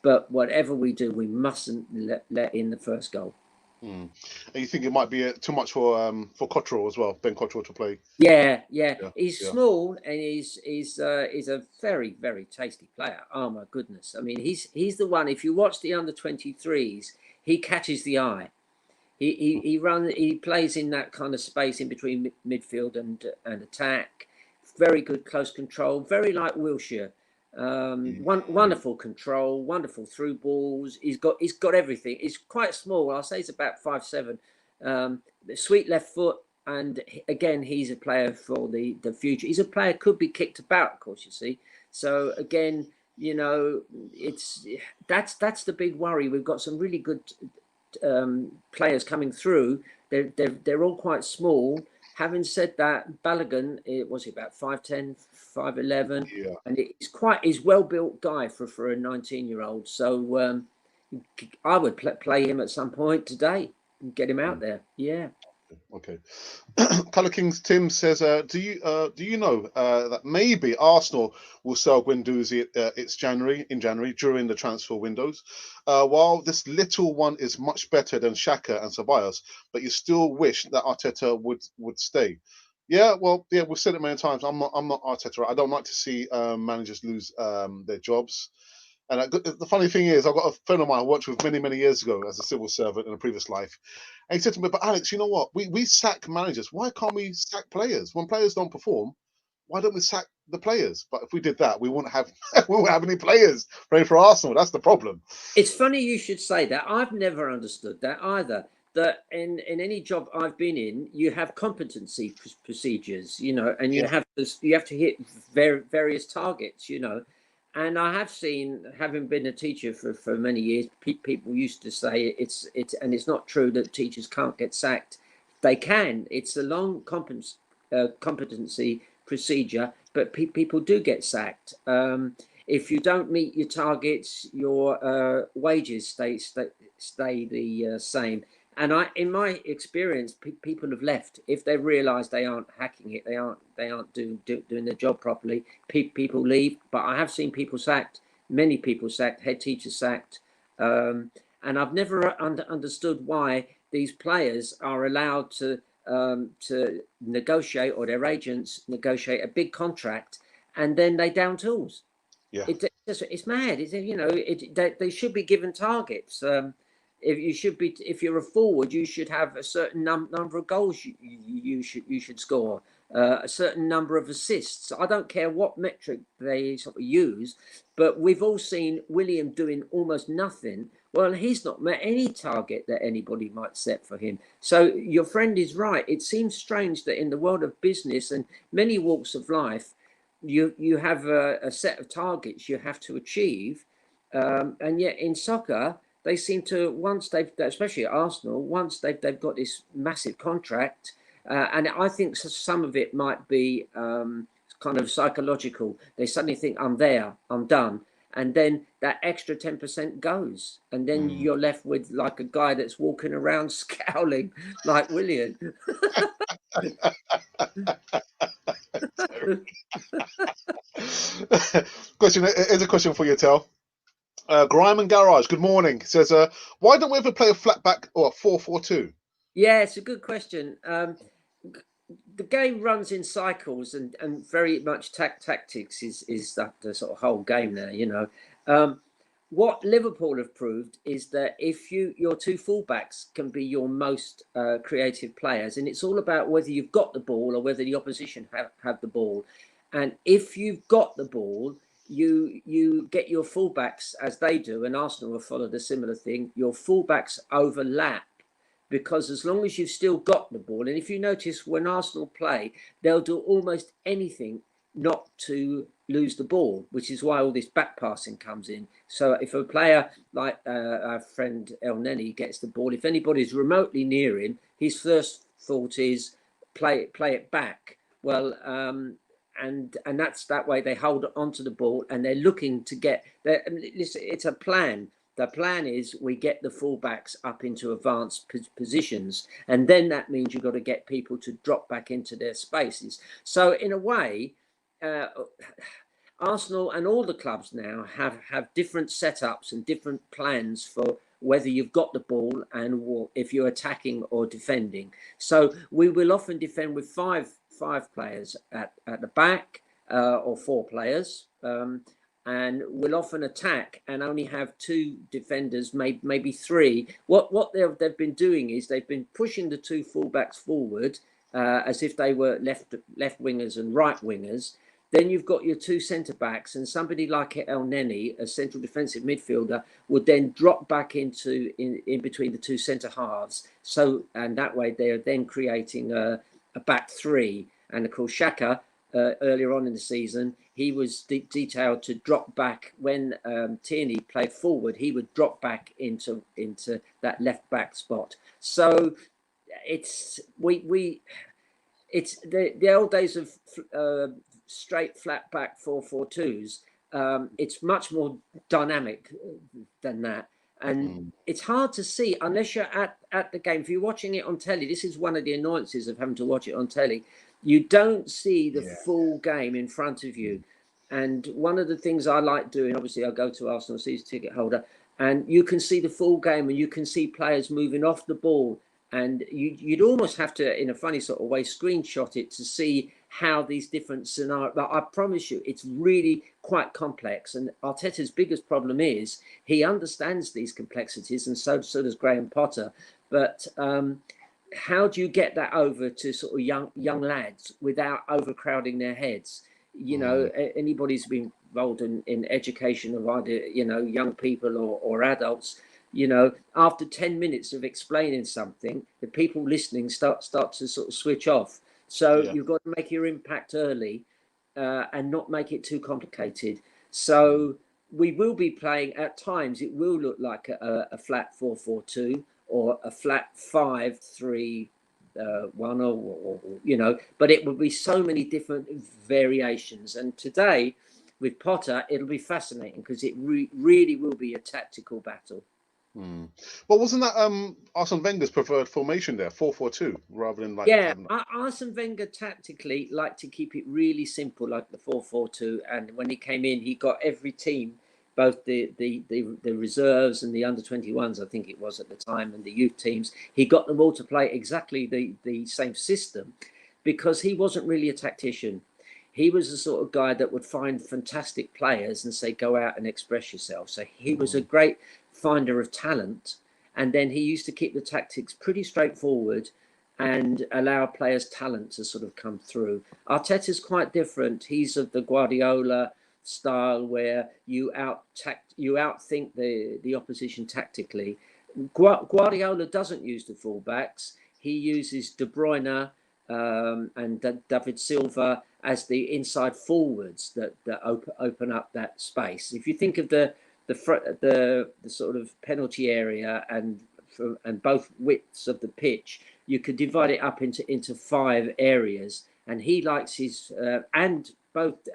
But whatever we do, we mustn't let in the first goal.
And you think it might be too much for Cottrell as well, Ben Cottrell to play?
Yeah.
Yeah,
He's
yeah.
small and he's a very, very tasty player. Oh my goodness! I mean, he's the one. If you watch the under-23s, he catches the eye. He plays in that kind of space in between midfield and attack. Very good close control. Very like Wilshere. Wonderful control. Wonderful through balls. He's got everything. He's quite small. I'll say he's about 5'7". Sweet left foot. And again, he's a player for the future. He's a player could be kicked about, of course. You see. So again, you know, that's the big worry. We've got some really good players coming through. They're all quite small. Having said that, Balogun, was he about 5'10", 5'11",
Yeah.
and he's well-built guy for a 19-year-old. So I would play him at some point today and get him out there. Yeah.
Okay. Colour Kings Tim says, do you know that maybe Arsenal will sell Guendouzi in January during the transfer windows? While this little one is much better than Xhaka and Ceballos, but you still wish that Arteta would stay. Yeah, well, yeah, we've said it many times. I'm not Arteta. I don't like to see managers lose their jobs. And the funny thing is, I've got a friend of mine I worked with many years ago as a civil servant in a previous life. And he said to me, but Alex, you know what? We sack managers. Why can't we sack players? When players don't perform, why don't we sack the players? But if we did that, we wouldn't have any players playing for Arsenal. That's the problem.
It's funny you should say that. I've never understood that either. That in any job I've been in, you have competency procedures, you know, and you have to hit various targets, you know. And I have seen, having been a teacher for many years, people used to say and it's not true that teachers can't get sacked. They can. It's a long competency procedure, but people do get sacked. If you don't meet your targets, your wages stay the same. And in my experience, people have left if they realise they aren't hacking it, they aren't doing their job properly. People leave, but I have seen people sacked, many people sacked, head teachers sacked, and I've never understood why these players are allowed to negotiate, or their agents negotiate a big contract, and then they down tools.
Yeah,
It's mad. They should be given targets. If you're a forward, you should have a certain number of goals you should score, a certain number of assists. I don't care what metric they sort of use, but we've all seen Willian doing almost nothing. Well, he's not met any target that anybody might set for him. So your friend is right. It seems strange that in the world of business and many walks of life, you have a set of targets you have to achieve, and yet in soccer they seem to, once especially at Arsenal, once they've got this massive contract, and I think some of it might be kind of psychological. They suddenly think, I'm there, I'm done, and then that extra 10% goes, and then you're left with like a guy that's walking around scowling like Willian.
Here's a question for you, Tel. Grime and Garage, good morning. Says, why don't we ever play a flatback or a 4-4-2?
Yeah, it's a good question. The game runs in cycles, and very much tactics is the sort of whole game there, you know. What Liverpool have proved is that if your two fullbacks can be your most creative players, and it's all about whether you've got the ball or whether the opposition have the ball. And if you've got the ball, you get your fullbacks, as they do, and Arsenal have followed a similar thing. Your fullbacks overlap, because as long as you've still got the ball, and if you notice when Arsenal play, they'll do almost anything not to lose the ball, which is why all this back passing comes in. So if a player like our friend El Neni gets the ball, if anybody's remotely near him, his first thought is play it back. Well, and that's that way they hold onto the ball, and they're looking to get there. It's a plan. The plan is we get the fullbacks up into advanced positions, and then that means you've got to get people to drop back into their spaces. So in a way, Arsenal and all the clubs now have different setups and different plans for whether you've got the ball and if you're attacking or defending. So we will often defend with five players at the back, or 4 players, and we'll often attack and only have 2 defenders, maybe 3. What they've been doing is they've been pushing the 2 fullbacks forward, as if they were left wingers and right wingers. Then you've got your 2 centre backs, and somebody like El Neni, a central defensive midfielder, would then drop back in between the 2 centre halves. So, and that way they're then creating a back 3. And of course, Xhaka, earlier on in the season, he was detailed to drop back when Tierney played forward. He would drop back into that left back spot. So it's it's the old days of straight flat back 4-4-2s. It's much more dynamic than that, and it's hard to see unless you're at the game. If you're watching it on telly, this is one of the annoyances of having to watch it on telly. You don't see the full game in front of you. And one of the things I like doing, obviously I go to Arsenal season ticket holder, and you can see the full game and you can see players moving off the ball. And you'd almost have to, in a funny sort of way, screenshot it to see how these different scenarios. But I promise you, it's really quite complex. And Arteta's biggest problem is he understands these complexities, and so does Graham Potter. But how do you get that over to sort of young lads without overcrowding their heads? You know, anybody who's been involved in education of either, you know, young people or adults, you know, after 10 minutes of explaining something, the people listening start to sort of switch off. So you've got to make your impact early, and not make it too complicated. So we will be playing, at times it will look like a flat 4-4-2 or a flat 5-3-1, or you know, but it will be so many different variations. And today with Potter, it'll be fascinating because it really will be a tactical battle.
Well, wasn't that Arsene Wenger's preferred formation there, 4-4-2, rather than like?
Yeah, Arsene Wenger tactically liked to keep it really simple, like the 4-4-2. And when he came in, he got every team, both the reserves and the under-21s, I think it was at the time, and the youth teams. He got them all to play exactly the same system, because he wasn't really a tactician. He was the sort of guy that would find fantastic players and say, go out and express yourself. So he was a great finder of talent, and then he used to keep the tactics pretty straightforward and allow players' talent to sort of come through. Arteta's quite different. He's of the Guardiola style, where you outthink the opposition tactically. Guardiola doesn't use the fullbacks. He uses De Bruyne and David Silva as the inside forwards that open up that space. If you think of the sort of penalty area and both widths of the pitch, you could divide it up into 5 areas. And he likes his and both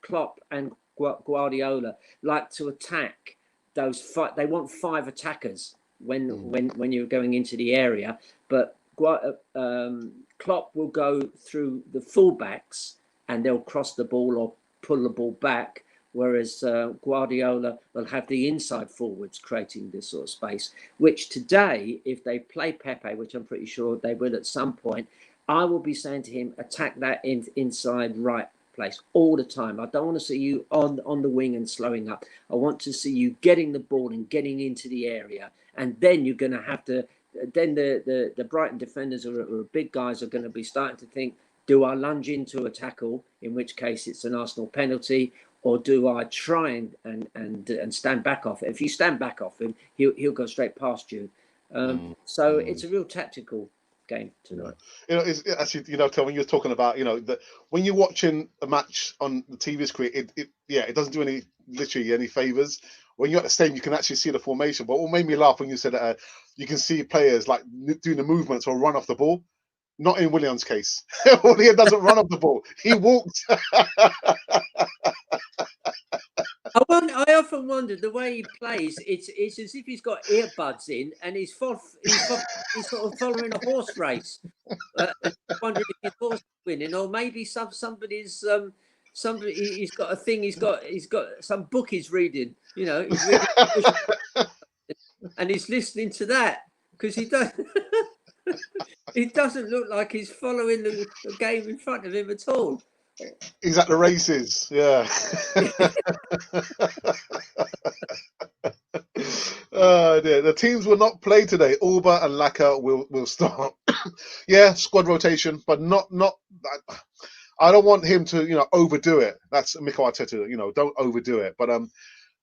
Klopp and Guardiola like to attack those 5. They want 5 attackers when you're going into the area. But Klopp will go through the fullbacks and they'll cross the ball or pull the ball back, whereas Guardiola will have the inside forwards creating this sort of space, which today, if they play Pepe, which I'm pretty sure they will at some point, I will be saying to him, attack that inside right place all the time. I don't want to see you on the wing and slowing up. I want to see you getting the ball and getting into the area. And then you're going to have to, then the Brighton defenders or big guys are going to be starting to think, do I lunge into a tackle, in which case it's an Arsenal penalty, or do I try and stand back off it? If you stand back off him, he'll go straight past you. So it's a real tactical game tonight.
You know, it's actually, you know, when you're talking about, you know, that when you're watching a match on the TV screen, it doesn't do literally any favors. When you're at the stadium, you can actually see the formation. But what made me laugh when you said that you can see players like doing the movements or run off the ball. Not in Willian's case. Willian doesn't run off the ball. He walked.
I often wonder the way he plays. It's as if he's got earbuds in and he's sort of following a horse race. Wondering if his horse is winning, or maybe somebody's somebody, he's got a thing. He's got some book he's reading. You know, he's reading, and he's listening to that because he does. It doesn't look like he's following the game in front of him at all.
He's at the races, yeah. Oh dear. The teams will not play today. Alba and Laka will start. Yeah, squad rotation, but not. I don't want him to, overdo it. That's Mikel Arteta. Don't overdo it. But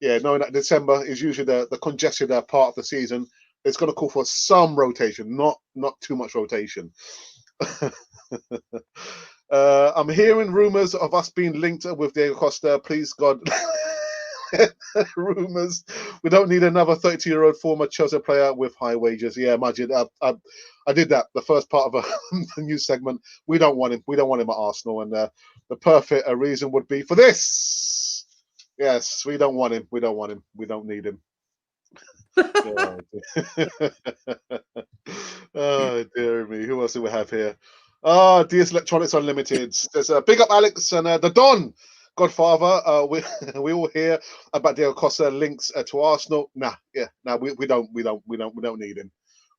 yeah, knowing that December is usually the congested part of the season, it's going to call for some rotation, not too much rotation. I'm hearing rumours of us being linked with Diego Costa. Please, God. Rumours. We don't need another 30-year-old former Chelsea player with high wages. Yeah, Majid, I did that. The first part of a news segment. We don't want him. We don't want him at Arsenal. And the perfect reason would be for this. Yes, we don't want him. We don't want him. We don't need him. Oh, dear me. Who else do we have here? DS Electronics Unlimited. There's a big up Alex and the Don Godfather. We all hear about Diego Costa links to Arsenal. We don't need him.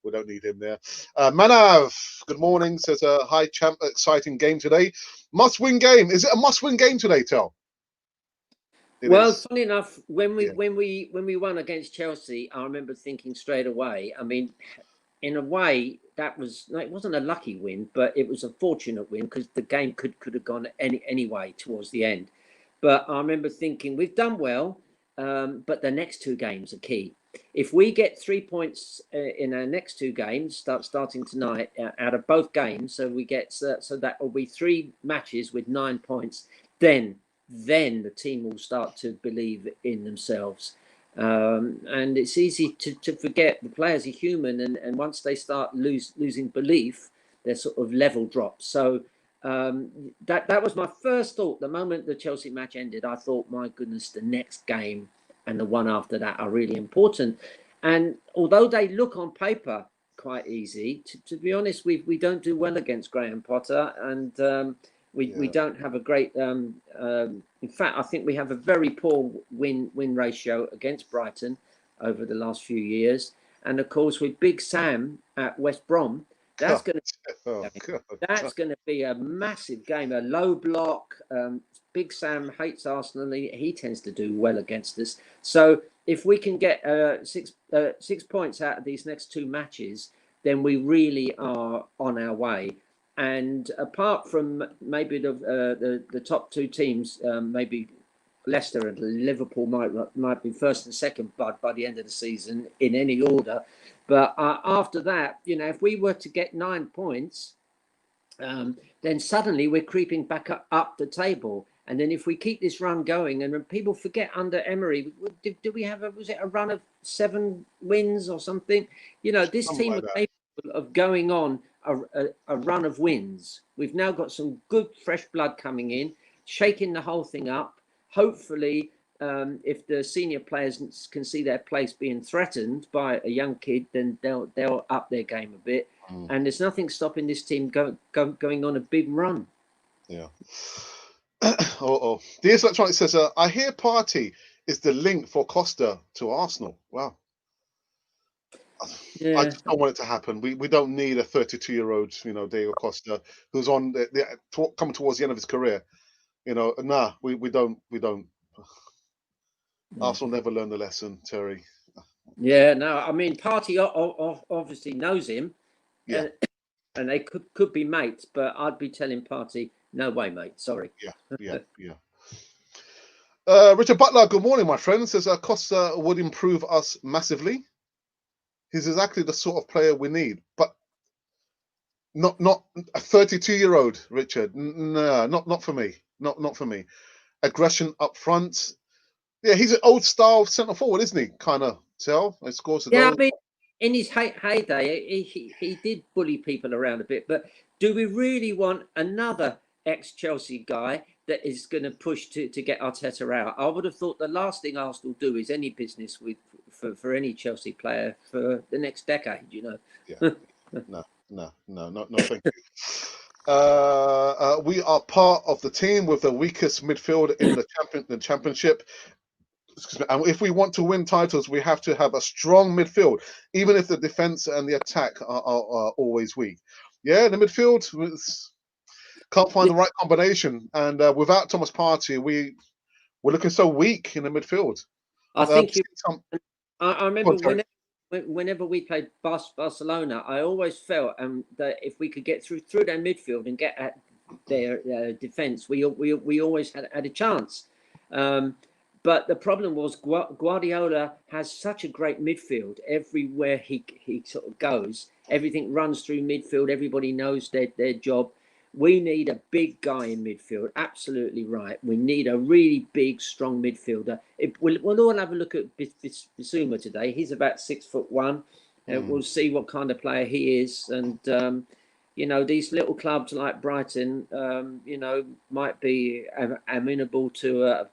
We don't need him there. Manav, good morning. Says hi champ, exciting game today. Must win game. Is it a must win game today, Tel?
Well, funny enough, when we won against Chelsea, I remember thinking straight away. I mean, in a way, it wasn't a lucky win, but it was a fortunate win because the game could have gone any way towards the end. But I remember thinking we've done well, but the next two games are key. If we get 3 points in our next two games, starting tonight, out of both games, so we get so that will be 3 matches with 9 points, then the team will start to believe in themselves. And it's easy to forget the players are human, and once they start losing belief, their sort of level drops. So that was my first thought. The moment the Chelsea match ended, I thought, my goodness, the next game and the one after that are really important. And although they look on paper quite easy, to be honest, we don't do well against Graham Potter, and we don't have a great. In fact, I think we have a very poor win ratio against Brighton over the last few years. And of course, with Big Sam at West Brom, that's going to be a massive game. A low block. Big Sam hates Arsenal. He tends to do well against us. So if we can get 6 points out of these next 2 matches, then we really are on our way. And apart from maybe the top 2 teams, maybe Leicester and Liverpool might be first and second by the end of the season in any order. But after that, if we were to get 9 points, then suddenly we're creeping back up the table. And then if we keep this run going, and when people forget under Emery, did we have was it a run of 7 wins or something? This something team was capable of going on a run of wins. We've now got some good fresh blood coming in, shaking the whole thing up. Hopefully, if the senior players can see their place being threatened by a young kid, then they'll up their game a bit. And there's nothing stopping this team going on a big run.
Yeah. DS Electronics says, I hear Partey is the link for Costa to Arsenal. Wow. Yeah. I just don't want it to happen. We don't need a 32-year-old, Diego Costa, who's on coming towards the end of his career. We don't. Arsenal never learned the lesson, Terry.
Yeah, no, I mean, Partey obviously knows him.
Yeah.
And they could be mates, but I'd be telling Partey, no way, mate. Sorry.
Yeah. Richard Butler, good morning, my friend. Says Costa would improve us massively. He's exactly the sort of player we need, but not a 32-year-old, Richard. No, not for me. Not for me. Aggression up front. Yeah, he's an old style centre forward, isn't he? Kind of tell. He scores a goal.
I mean, in his heyday, he did bully people around a bit. But do we really want another ex-Chelsea guy that is going to push to get Arteta out? I would have thought the last thing Arsenal do is any business for any Chelsea player for the next decade.
Yeah. No, thank you. We are part of the team with the weakest midfield in the championship. And if we want to win titles, we have to have a strong midfield, even if the defense and the attack are always weak. Yeah, the midfield can't find the right combination, and without Thomas Partey, we're looking so weak in the midfield.
I think I remember
on,
whenever we played Barcelona, I always felt that if we could get through their midfield and get at their defence, we always had a chance. But the problem was Guardiola has such a great midfield. Everywhere he sort of goes, everything runs through midfield. Everybody knows their job. We need a big guy in midfield. Absolutely right. We need a really big, strong midfielder. We'll all have a look at Bissouma today. He's about 6'1". We'll see what kind of player he is. And, these little clubs like Brighton, might be amenable to,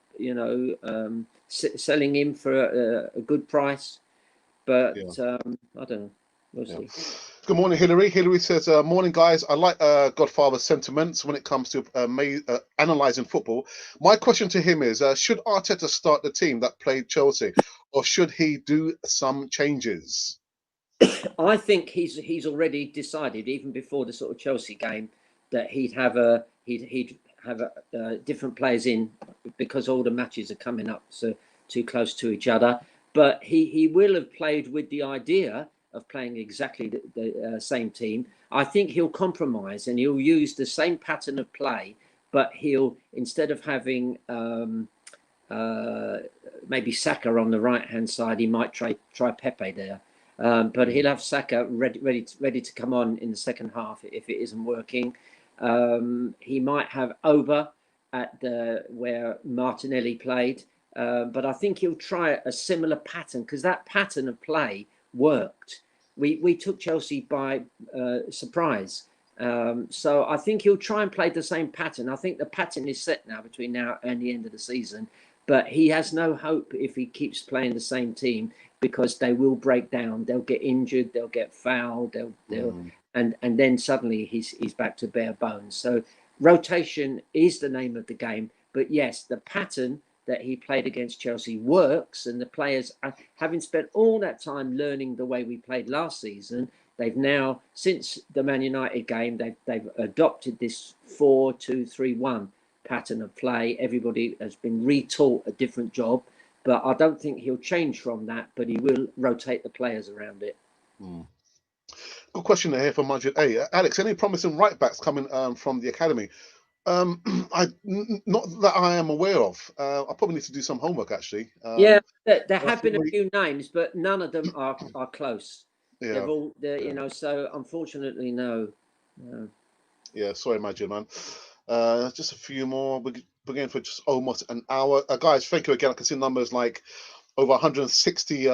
selling him for a good price. But I don't know. We'll see.
Good morning, Hillary. Hillary says, morning, guys. I like Godfather's sentiments when it comes to analysing football. My question to him is, should Arteta start the team that played Chelsea, or should he do some changes?
I think he's already decided, even before the sort of Chelsea game, that he'd have different players in, because all the matches are coming up so too close to each other. But he will have played with the idea of playing exactly the same team. I think he'll compromise and he'll use the same pattern of play, but he'll, instead of having maybe Saka on the right hand side, he might try Pepe there. But he'll have Saka ready to come on in the second half if it isn't working. He might have Oba at where Martinelli played, but I think he'll try a similar pattern, because that pattern of play worked. We took Chelsea by surprise. So I think he'll try and play the same pattern. I think the pattern is set now between now and the end of the season, but he has no hope if he keeps playing the same team, because they will break down. They'll get injured. They'll get fouled. And then suddenly he's back to bare bones. So rotation is the name of the game. But yes, the pattern that he played against Chelsea works, and the players, having spent all that time learning the way we played last season, they've now, since the Man United game, they've adopted this 4-2-3-1 pattern of play. Everybody has been retaught a different job, but I don't think he'll change from that, but he will rotate the players around it.
Good question here from Majid. Hey, Alex, any promising right backs coming from the academy? Not that I am aware of. I probably need to do some homework, actually.
There have been a few names, but none of them are close. Yeah. They've all, so unfortunately, no.
Yeah, sorry, Majid, man. Just a few more. We're going for just almost an hour. Guys, thank you again. I can see numbers like over 160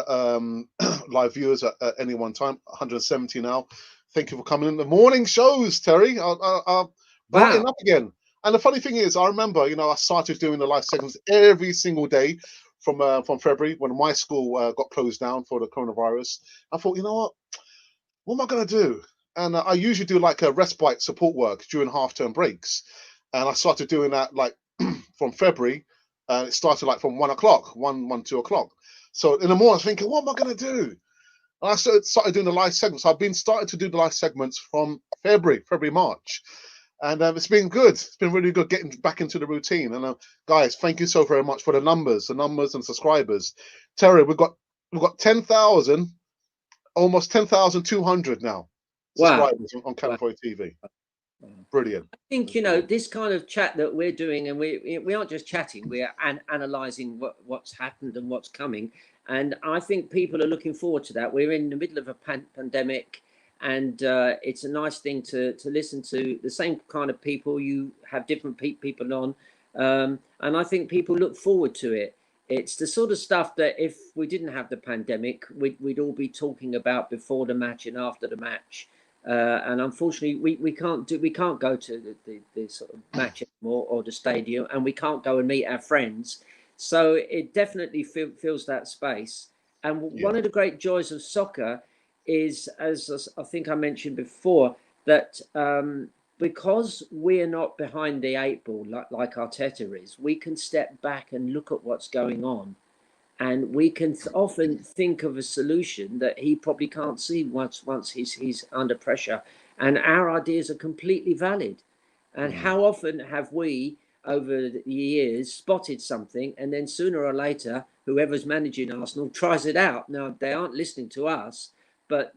live viewers at any one time. 170 now. Thank you for coming in. The morning shows, Terry, are brighting up again. And the funny thing is, I remember, I started doing the live segments every single day from February, when my school got closed down for the coronavirus. I thought, you know what am I going to do? And I usually do like a respite support work during half-term breaks. And I started doing that like from February. And it started like from 1 o'clock, 2 o'clock. So in the morning, I was thinking, what am I going to do? And I started doing the live segments. I've been starting to do the live segments from February, March. And it's been good. It's been really good getting back into the routine. And guys, thank you so very much for the numbers and subscribers. Terry, we've got 10,000, almost 10,200 now. Subscribers on Cannon Fodder TV. Brilliant.
I think this kind of chat that we're doing, and we aren't just chatting, we are analysing what's happened and what's coming. And I think people are looking forward to that. We're in the middle of a pandemic. And it's a nice thing to listen to the same kind of people. You have different people on. And I think people look forward to it. It's the sort of stuff that if we didn't have the pandemic, we'd all be talking about before the match and after the match. And unfortunately, we can't go to the sort of match anymore, or the stadium, and we can't go and meet our friends. So it definitely fills that space. And one of the great joys of soccer is, as I think I mentioned before, that because we're not behind the eight ball like Arteta is, we can step back and look at what's going on. And we can often think of a solution that he probably can't see once he's under pressure. And our ideas are completely valid. And how often have we, over the years, spotted something, and then sooner or later, whoever's managing Arsenal tries it out. Now, they aren't listening to us, but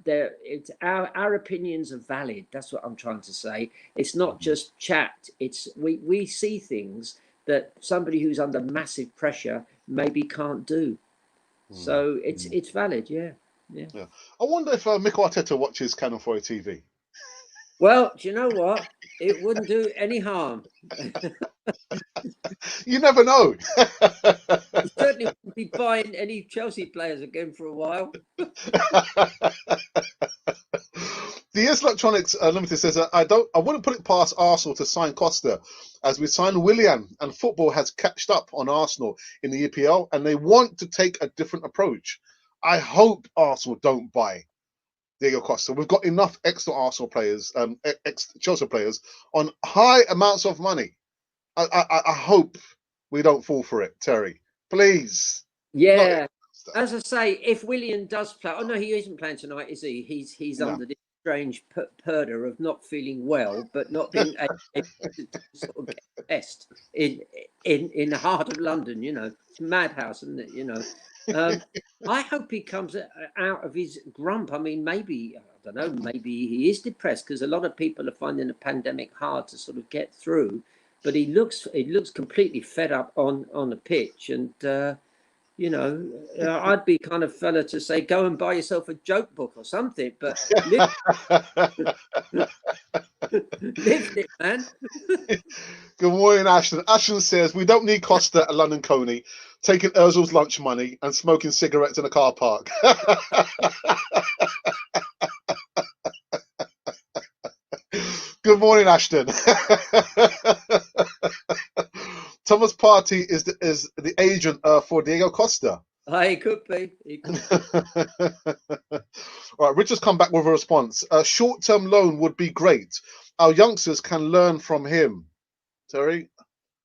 our opinions are valid. That's what I'm trying to say. It's not just chat. It's we see things that somebody who's under massive pressure maybe can't do. So it's valid, yeah.
I wonder if Mikel Arteta watches Canon Fodder TV.
Well, do you know what? It wouldn't do any harm.
You never know.
He certainly wouldn't be buying any Chelsea players again for a while.
The Electronics Limited says, I wouldn't put it past Arsenal to sign Costa, as we signed Willian, and football has catched up on Arsenal in the EPL, and they want to take a different approach. I hope Arsenal don't buy Diego Costa. We've got enough extra Arsenal players, ex-Chelsea players, on high amounts of money. I hope we don't fall for it, Terry. Please.
Yeah. As I say, if Willian does play, no, he isn't playing tonight, is he? He's under this strange purdah of not feeling well, but not being able to sort of get a test in the heart of London. It's a madhouse, isn't it? I hope he comes out of his grump. I mean, maybe, I don't know, maybe he is depressed, because a lot of people are finding the pandemic hard to sort of get through. But he looks completely fed up on the pitch, and I'd be kind of fella to say, go and buy yourself a joke book or something. But lift it, man.
Good morning, Ashton. Ashton says, we don't need Costa at London Coney taking Ozil's lunch money and smoking cigarettes in a car park. Good morning, Ashton. Thomas Partey is the agent for Diego Costa.
He could be.
All right, Richard's come back with a response. A short-term loan would be great. Our youngsters can learn from him. Terry?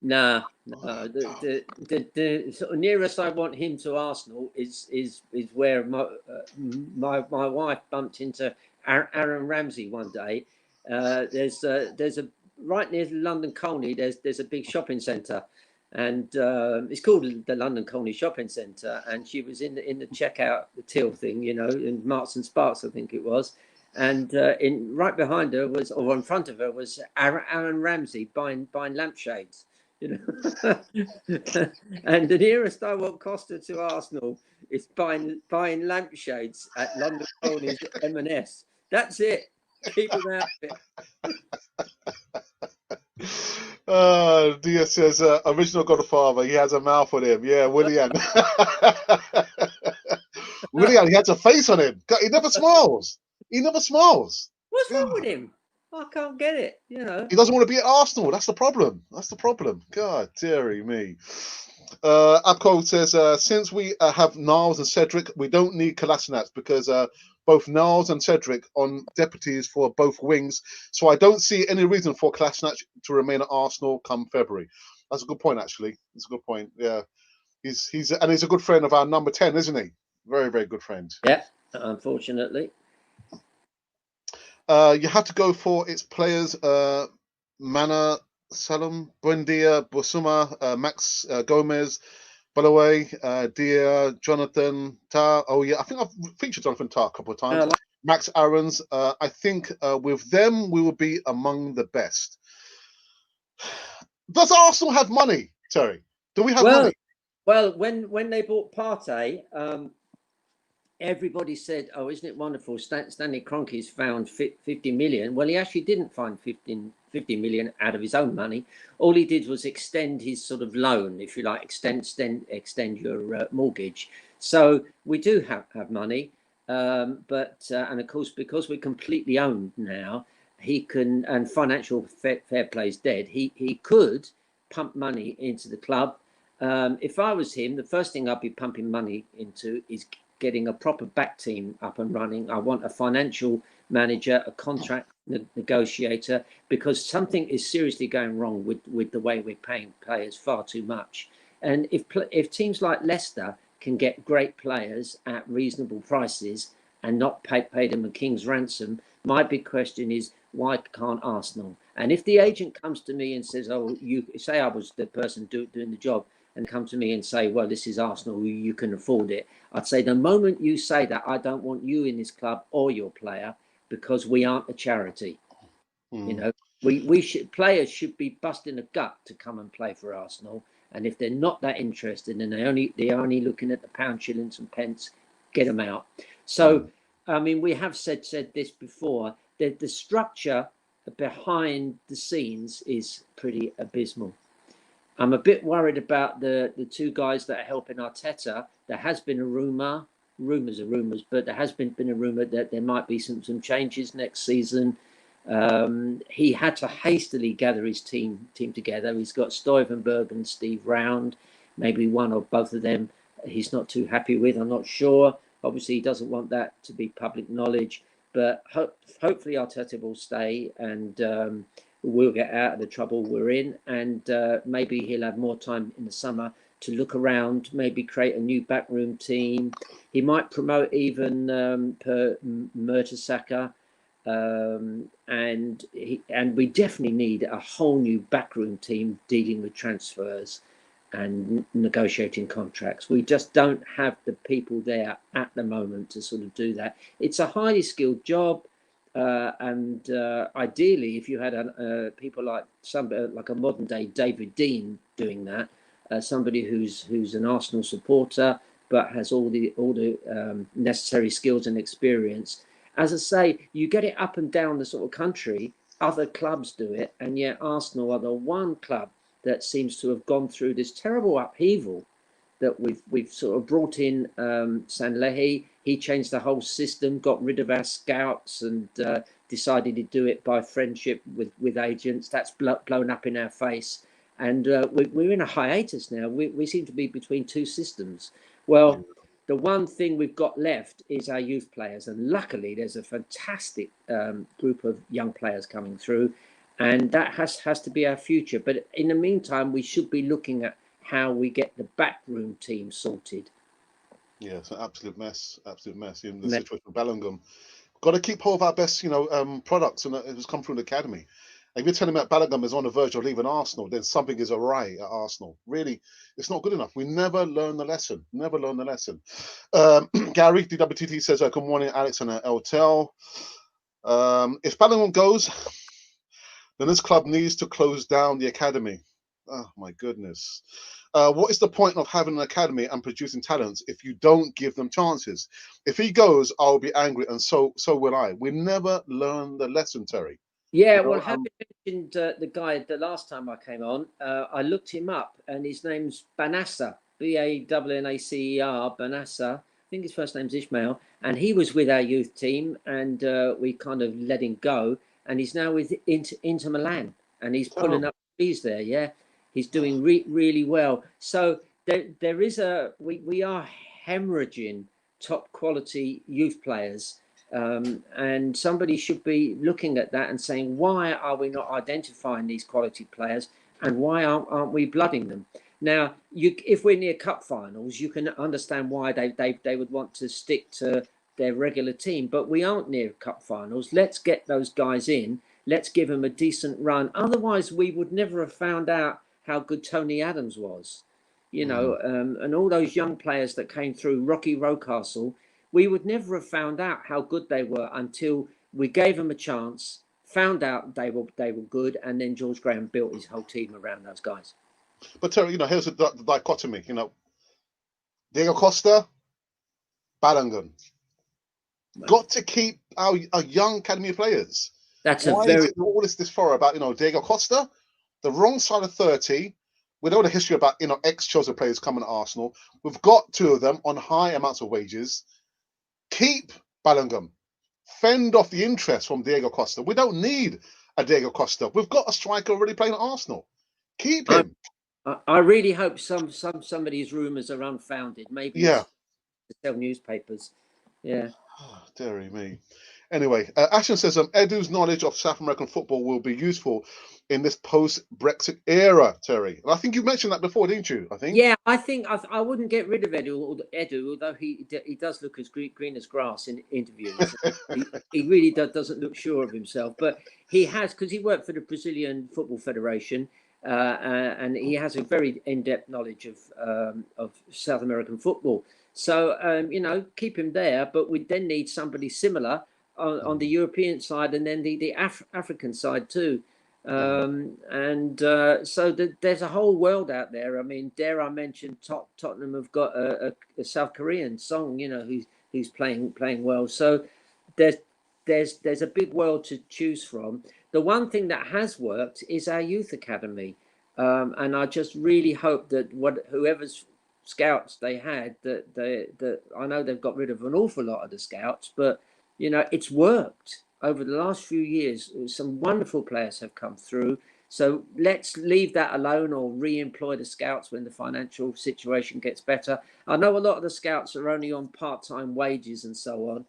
No. The sort of nearest I want him to Arsenal is where my wife bumped into Aaron Ramsey one day. There's a right near London Colney. There's a big shopping centre, and it's called the London Colney Shopping Centre. And she was in the checkout, the till thing, in Marks and Sparks, I think it was. And right behind her or in front of her was Aaron Ramsey buying lampshades. And the nearest I want Costa to Arsenal is buying lampshades at London Colney's M&S. That's it. Keep him out of
it. Diaz says, original Godfather, he has a mouth on him. Yeah, Willian. Willian, he has a face on him. He never smiles.
What's wrong with him? I can't get it, He
doesn't want to be at Arsenal. That's the problem. God, dearie me. Abco says, since we have Niles and Cedric, we don't need Kolasinac, because both Niles and Cedric on deputies for both wings. So I don't see any reason for Kolasinac to remain at Arsenal come February. That's a good point, actually. It's a good point. Yeah. He's a good friend of our number 10, isn't he? Very, very good friend.
Yeah, unfortunately.
You have to go for its players, Mana, Salom, Buendia, Busuma, Max Gomez, Bellaway, Dia, Jonathan Tah. Oh, yeah, I think I've featured Jonathan Tah a couple of times. Max Aarons. I think with them, we will be among the best. Does Arsenal have money, Terry? Do we have money?
Well, when they bought Partey, everybody said, oh, isn't it wonderful? Stanley Kroenke's found 50 million. Well, he actually didn't find 50 million out of his own money. All he did was extend his sort of loan, if you like, extend your mortgage. So we do have money. But of course, because we're completely owned now, he can, and financial fair play is dead, he could pump money into the club. If I was him, the first thing I'd be pumping money into is getting a proper back team up and running. I want a financial manager, a contract negotiator, because something is seriously going wrong with the way we're paying players far too much. And if teams like Leicester can get great players at reasonable prices and not pay them a king's ransom, my big question is, why can't Arsenal? And if the agent comes to me and says, oh, you say I was the person doing the job, and come to me and say, well, this is Arsenal, you can afford it, I'd say, the moment you say that, I don't want you in this club or your player, because we aren't a charity. You know, players should be busting a gut to come and play for Arsenal. And if they're not that interested and they're only looking at the pound, shillings and pence, get them out. So, I mean, we have said this before, that the structure behind the scenes is pretty abysmal. I'm a bit worried about the two guys that are helping Arteta. There has been a rumours are rumours, but there has been a rumour that there might be some changes next season. He had to hastily gather his team together. He's got Stuyvenberg and Steve Round, maybe one or both of them he's not too happy with, I'm not sure. Obviously, he doesn't want that to be public knowledge, but hopefully Arteta will stay and we'll get out of the trouble we're in, and maybe he'll have more time in the summer to look around, maybe create a new backroom team. He might promote even Mertesacker. And we definitely need a whole new backroom team dealing with transfers and negotiating contracts. We just don't have the people there at the moment to sort of do that. It's a highly skilled job, and ideally, if you had people like like a modern day David Dean doing that, somebody who's an Arsenal supporter but has all the necessary skills and experience. As I say, you get it up and down the sort of country, other clubs do it, and yet Arsenal are the one club that seems to have gone through this terrible upheaval, that we've sort of brought in Sanlehi. He changed the whole system, got rid of our scouts, and decided to do it by friendship with agents. That's blown up in our face. And we're in a hiatus now. We seem to be between two systems. Well, the one thing we've got left is our youth players. And luckily, there's a fantastic group of young players coming through. And that has to be our future. But in the meantime, we should be looking at how we get the backroom team sorted.
Yeah, it's an absolute mess. In the situation of Bellingham, got to keep hold of our best, products, and it has come through the academy. If you're telling me that Bellingham is on the verge of leaving Arsenal, then something is awry at Arsenal. Really, it's not good enough. We never learn the lesson. Gary, DWTT says, good morning, Alex and LTL. If Bellingham goes, then this club needs to close down the academy. Oh, my goodness. What is the point of having an academy and producing talents if you don't give them chances? If he goes, I'll be angry, and so will I. We never learn the lesson, Terry.
Yeah, well, having mentioned the guy the last time I came on, I looked him up, and his name's Banasser, Bannacer, Banasser. I think his first name's Ishmael, and he was with our youth team, and we kind of let him go, and he's now with Inter Milan, and he's pulling up trees there. Yeah, he's doing really well. So there is we are hemorrhaging top quality youth players. And somebody should be looking at that and saying, why are we not identifying these quality players, and why aren't we blooding them? Now, if we're near cup finals, you can understand why they would want to stick to their regular team, but we aren't near cup finals. Let's get those guys in. Let's give them a decent run. Otherwise, we would never have found out how good Tony Adams was, and all those young players that came through, Rocky Rocastle. We would never have found out how good they were until we gave them a chance, found out they were good, and then George Graham built his whole team around those guys.
But Terry, here's the dichotomy. Diego Costa, Bellingham. Got to keep our young academy players.
That's
Why is it all this far about Diego Costa, the wrong side of 30? We know the history about ex-Chelsea players coming to Arsenal. We've got two of them on high amounts of wages. Keep Bellingham. Fend off the interest from Diego Costa. We don't need a Diego Costa. We've got a striker already playing at Arsenal. Keep him.
I really hope some of these rumours are unfounded. Maybe to sell newspapers. Yeah.
Oh, dearie me. Anyway, Ashton says Edu's knowledge of South American football will be useful in this post-Brexit era, Terry. And I think you mentioned that before, didn't you? I think.
Yeah, I think I wouldn't get rid of Edu, although he does look as green as grass in interviews. he really doesn't look sure of himself, but he has, because he worked for the Brazilian Football Federation, and he has a very in-depth knowledge of South American football. So keep him there, but we then need somebody similar on the European side, and then the African side too. So there's a whole world out there. I mean, dare I mention Tottenham have got a South Korean Song, who's playing well. So there's a big world to choose from. The one thing that has worked is our youth academy, and I just really hope that whoever's scouts they had, that I know they've got rid of an awful lot of the scouts, but it's worked. Over the last few years, some wonderful players have come through. So let's leave that alone, or re-employ the scouts when the financial situation gets better. I know a lot of the scouts are only on part-time wages and so on.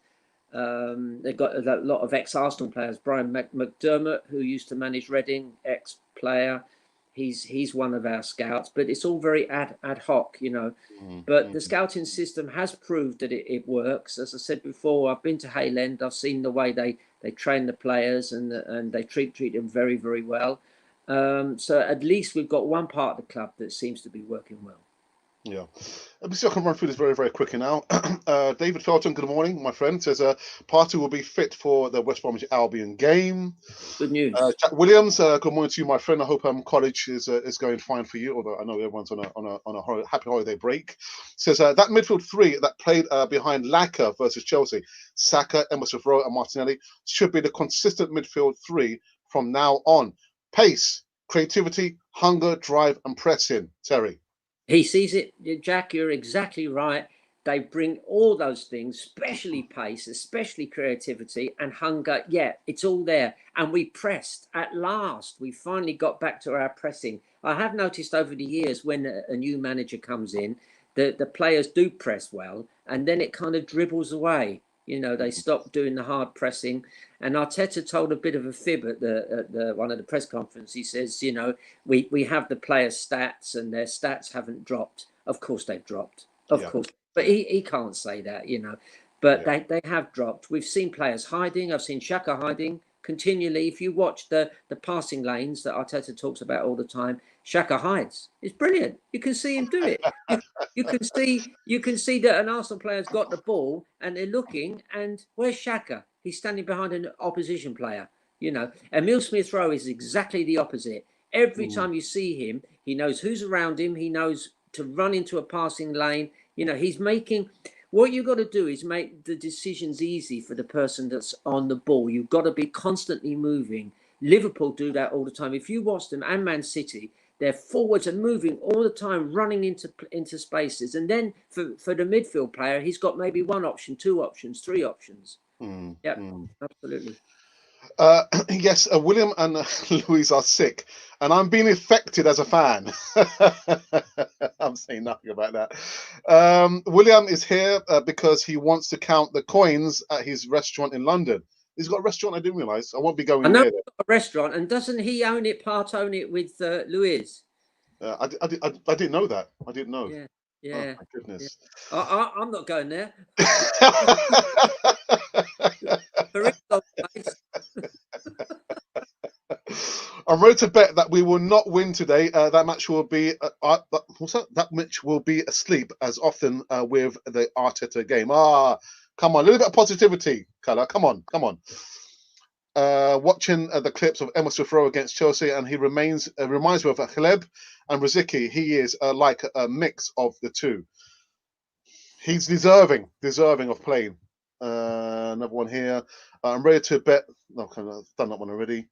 They've got a lot of ex-Arsenal players. Brian McDermott, who used to manage Reading, ex-player. He's one of our scouts, but it's all very ad hoc, But the scouting system has proved that it works. As I said before, I've been to Hayland. I've seen the way they train the players, and they treat them very, very well. So at least we've got one part of the club that seems to be working well.
Yeah. Let me see if I can run through this very, very quickly now. David Felton, good morning, my friend, says Partey will be fit for the West Bromwich Albion game.
Good news.
Jack Williams, good morning to you, my friend. I hope college is going fine for you, although I know everyone's on a happy holiday break. Says that midfield three that played behind Laka versus Chelsea, Saka, Smith-Rowe and Martinelli, should be the consistent midfield three from now on. Pace, creativity, hunger, drive and pressing. Terry.
He sees it, Jack. You're exactly right. They bring all those things, especially pace, especially creativity and hunger. Yeah, it's all there. And we pressed at last. We finally got back to our pressing. I have noticed over the years when a new manager comes in, the players do press well, and then it kind of dribbles away. They stop doing the hard pressing. And Arteta told a bit of a fib at the one of the press conference. He says, we have the players' stats, and their stats haven't dropped. Of course they've dropped. Of course. But he can't say that, But they have dropped. We've seen players hiding. I've seen Xhaka hiding continually. If you watch the passing lanes that Arteta talks about all the time, Xhaka hides. It's brilliant. You can see him do it. You can see that an Arsenal player's got the ball and they're looking, and where's Xhaka? He's standing behind an opposition player. Emile Smith-Rowe is exactly the opposite. Every time you see him, he knows who's around him. He knows to run into a passing lane. He's making. What you've got to do is make the decisions easy for the person that's on the ball. You've got to be constantly moving. Liverpool do that all the time. If you watch them, and Man City, their forwards are moving all the time, running into spaces. And then for the midfield player, he's got maybe one option, two options, three options. Absolutely.
Yes, William and Louise are sick, and I'm being affected as a fan. I'm saying nothing about that. William is here because he wants to count the coins at his restaurant in London. He's got a restaurant. I didn't realise. I won't be going there.
He's got a restaurant, and doesn't he part own it with Louise?
I didn't know that. I didn't know.
Yeah.
Oh, my goodness.
Yeah. I'm not going there.
I'm ready to bet that we will not win today. That match will be that match will be asleep as often with the Arteta game. Come on, a little bit of positivity, Colour. Come on. Watching the clips of Smith-Rowe against Chelsea, and he reminds me of Haleb and Rosicky. He is like a mix of the two. He's deserving of playing. Another one here. I'm ready to bet. No, I've done that one already.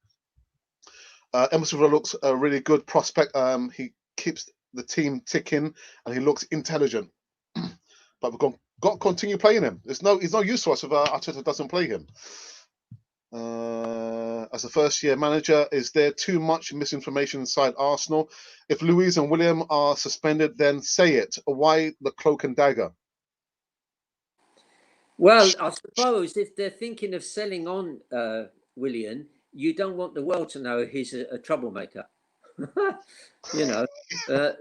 Smith-Rowe looks a really good prospect. He keeps the team ticking, and he looks intelligent. But we've got to continue playing him. He's no use to us if Arteta doesn't play him. As a first-year manager, is there too much misinformation inside Arsenal? If Louise and William are suspended, then say it. Why the cloak and dagger?
Well, I suppose if they're thinking of selling on Willian, you don't want the world to know he's a troublemaker. You know, so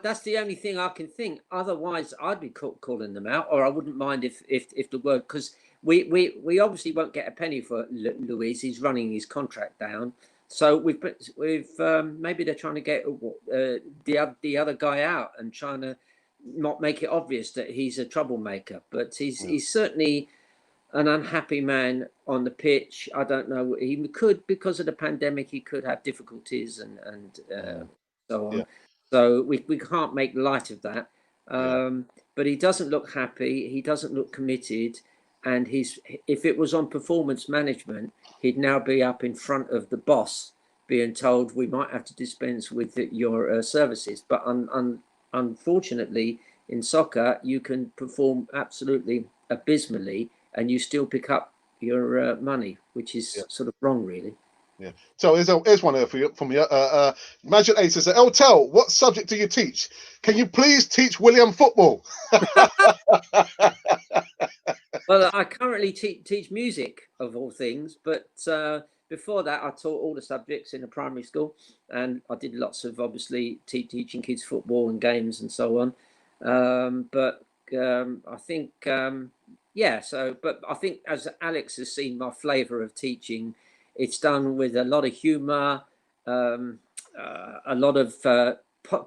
that's the only thing I can think. Otherwise, I'd be calling them out, or I wouldn't mind if the word, because we obviously won't get a penny for Luis. He's running his contract down. So we've maybe they're trying to get the other guy out and trying to not make it obvious that he's a troublemaker. But he's certainly an unhappy man on the pitch. I don't know. He could, because of the pandemic, he could have difficulties and so on.
Yeah.
So we can't make light of that.
Yeah.
But he doesn't look happy. He doesn't look committed. And if it was on performance management, he'd now be up in front of the boss, being told we might have to dispense with your services. But unfortunately, in soccer, you can perform absolutely abysmally and you still pick up your money, which is sort of wrong, really.
Yeah. So here's one here for you, from you. Magic 8 says, Tel, what subject do you teach? Can you please teach William football?
Well, I currently teach music, of all things, but before that, I taught all the subjects in a primary school, and I did lots of, obviously, teaching kids football and games and so on. But I think, but I think as Alex has seen my flavour of teaching, it's done with a lot of humour, a lot of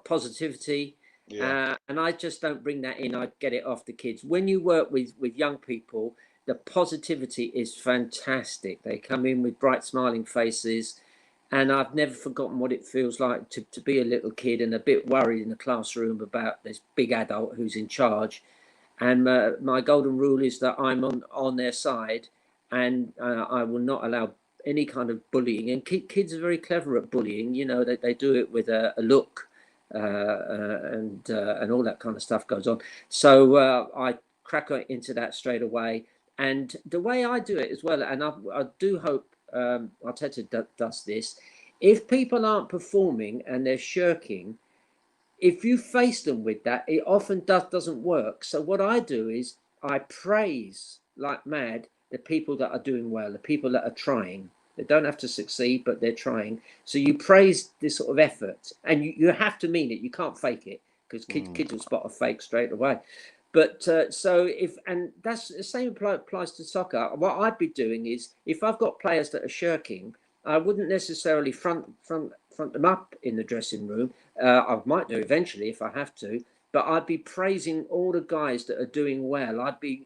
positivity. And I just don't bring that in. I get it off the kids. When you work with young people, the positivity is fantastic. They come in with bright, smiling faces. And I've never forgotten what it feels like to be a little kid and a bit worried in the classroom about this big adult who's in charge. And my golden rule is that I'm on their side, and I will not allow any kind of bullying. And kids are very clever at bullying. You know, they do it with a look. And all that kind of stuff goes on. So I crack into that straight away. And the way I do it as well, and I do hope Arteta does this, if people aren't performing and they're shirking, if you face them with that, it often doesn't work. So what I do is I praise like mad the people that are doing well, the people that are trying. They don't have to succeed, but they're trying. So you praise this sort of effort, and you have to mean it. You can't fake it, because kids will spot a fake straight away. But and that's the same applies to soccer. What I'd be doing is, if I've got players that are shirking, I wouldn't necessarily front them up in the dressing room. I might do eventually if I have to, but I'd be praising all the guys that are doing well. I'd be,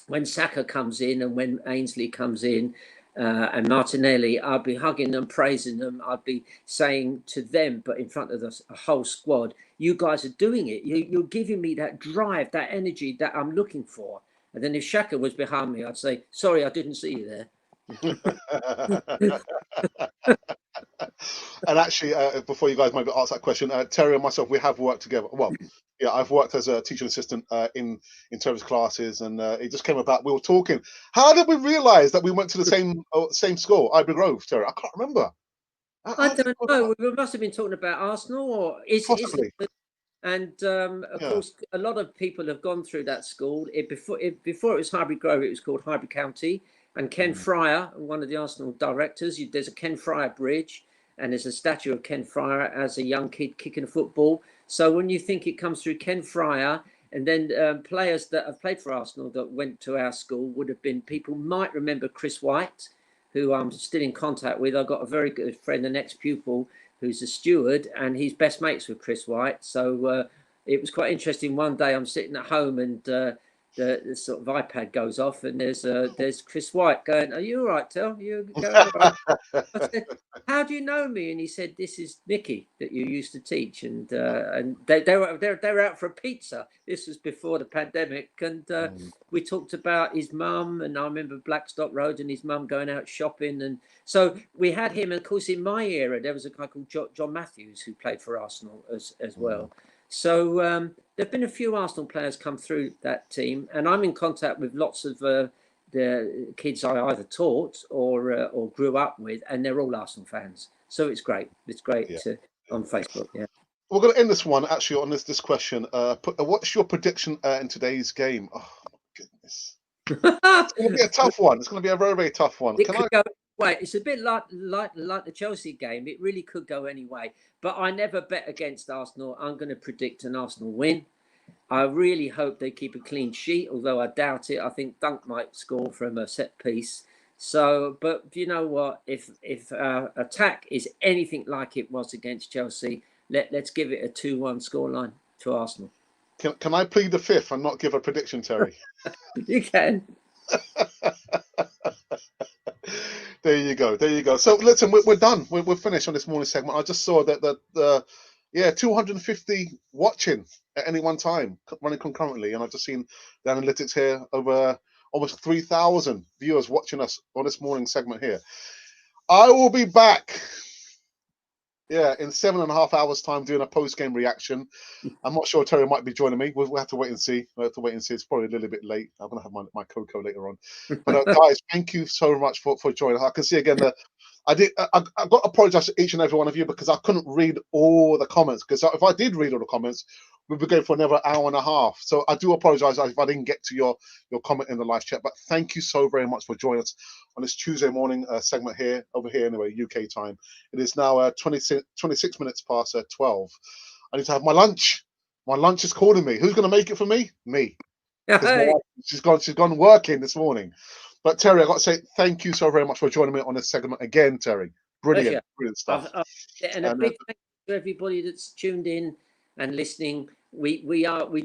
when Saka comes in and when Ainsley comes in and Martinelli, I'd be hugging them, praising them. I'd be saying to them, but in front of the whole squad, you guys are doing it. You're giving me that drive, that energy that I'm looking for. And then if Shaka was behind me, I'd say, sorry, I didn't see you there.
And actually, before you guys maybe ask that question, Terry and myself, we have worked together. Well, yeah, I've worked as a teaching assistant in Terry's classes, and it just came about. We were talking. How did we realise that we went to the same school, Ivy Grove, Terry? I can't remember.
I don't know. We must have been talking about Arsenal, or
possibly.
And of course, a lot of people have gone through that school. Before it was Highbury Grove, it was called Highbury County. And Ken Fryer, one of the Arsenal directors, there's a Ken Fryer bridge, and there's a statue of Ken Fryer as a young kid kicking a football. So when you think it comes through Ken Fryer, and then players that have played for Arsenal that went to our school would have been, people might remember Chris White, who I'm still in contact with. I've got a very good friend, an ex-pupil, who's a steward, and he's best mates with Chris White. So it was quite interesting. One day I'm sitting at home and the sort of iPad goes off, and there's Chris White going, "Are you all right, Tel? You going all right?" I said, "How do you know me?" And he said, "This is Nicky that you used to teach." And they were out for a pizza. This was before the pandemic, and we talked about his mum, and I remember Blackstock Road and his mum going out shopping, and so we had him. And of course, in my era, there was a guy called John Matthews who played for Arsenal as well. So there've been a few Arsenal players come through that team, and I'm in contact with lots of the kids I either taught or grew up with, and they're all Arsenal fans. So it's great. It's great on Facebook. Yeah.
we're going to end this one actually on this question. What's your prediction in today's game? Oh my goodness, it's going to be a tough one. It's going to be a very, very tough one.
It could go way. It's a bit like the Chelsea game. It really could go any way. But I never bet against Arsenal. I'm going to predict an Arsenal win. I really hope they keep a clean sheet, although I doubt it. I think Dunk might score from a set piece. So, but you know what? If attack is anything like it was against Chelsea, let's give it a 2-1 scoreline to Arsenal.
Can I plead the fifth and not give a prediction, Terry?
You can.
There you go. There you go. So listen, we're done. We're finished on this morning segment. I just saw that the 250 watching at any one time, running concurrently, and I've just seen the analytics here over almost 3,000 viewers watching us on this morning segment here. I will be back. Yeah, in 7.5 hours' time, doing a post-game reaction. I'm not sure Terry might be joining me. We'll have to wait and see. It's probably a little bit late. I'm going to have my cocoa later on. But guys, thank you so much for joining. I can see again that I got to apologize to each and every one of you because I couldn't read all the comments. Because if I did read all the comments, we'd be going for another hour and a half. So I do apologize if I didn't get to your comment in the live chat. But thank you so very much for joining us on this Tuesday morning segment here, over here anyway, UK time. It is now 26 minutes past 12. I need to have my lunch. My lunch is calling me. Who's going to make it for me? Me.
Hey.
She's gone working this morning. But Terry, I got to say thank you so very much for joining me on this segment again, Terry. Brilliant stuff.
And a big thank you to everybody that's tuned in and listening. We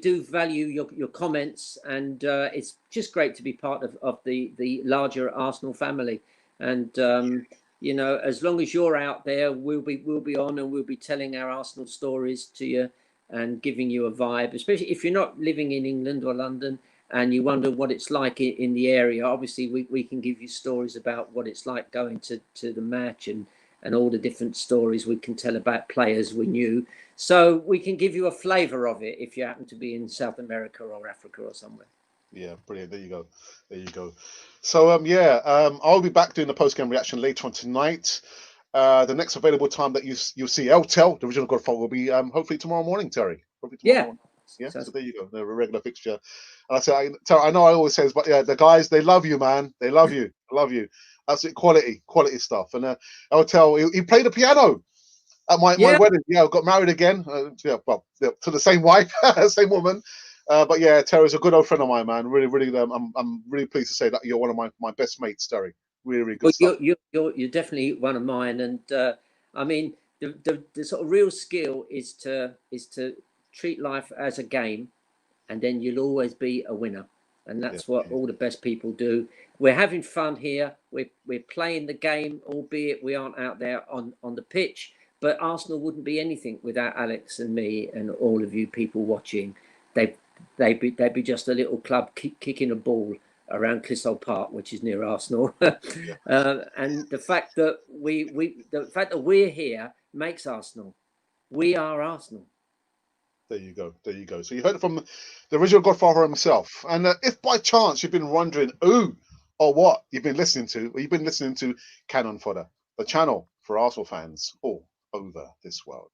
do value your comments, and it's just great to be part of the larger Arsenal family. And you know, as long as you're out there, we'll be on, and we'll be telling our Arsenal stories to you and giving you a vibe, especially if you're not living in England or London and you wonder what it's like in the area. Obviously, we can give you stories about what it's like going to the match and all the different stories we can tell about players we knew. So we can give you a flavour of it if you happen to be in South America or Africa or somewhere.
Yeah, brilliant. There you go. There you go. So, I'll be back doing the post-game reaction later on tonight. The next available time that you'll see Eltel, the original Godfather, will be hopefully tomorrow morning, Terry. Hopefully tomorrow morning. Yeah, so there you go. They're a regular fixture. And I know I always say this, but yeah, the guys, they love you, man. They love you. I love you. Absolute quality stuff. And Eltel, he played the piano at my wedding. Yeah, got married again. To the same wife, same woman. But yeah, Terry's a good old friend of mine, man. Really, really, I'm really pleased to say that you're one of my best mates, Terry. Really, really good stuff.
You're definitely one of mine, and I mean the sort of real skill is to treat life as a game, and then you'll always be a winner, and that's what all the best people do. We're having fun here. We're playing the game, albeit we aren't out there on the pitch. But Arsenal wouldn't be anything without Alex and me and all of you people watching. They'd be just a little club kicking a ball around Clissold Park, which is near Arsenal. And the fact that we're here makes Arsenal. We are Arsenal.
There you go. There you go. So you heard it from the original Godfather himself. And if by chance you've been wondering who or what you've been listening to, well, you've been listening to Cannon Fodder, the channel for Arsenal fans all over this world.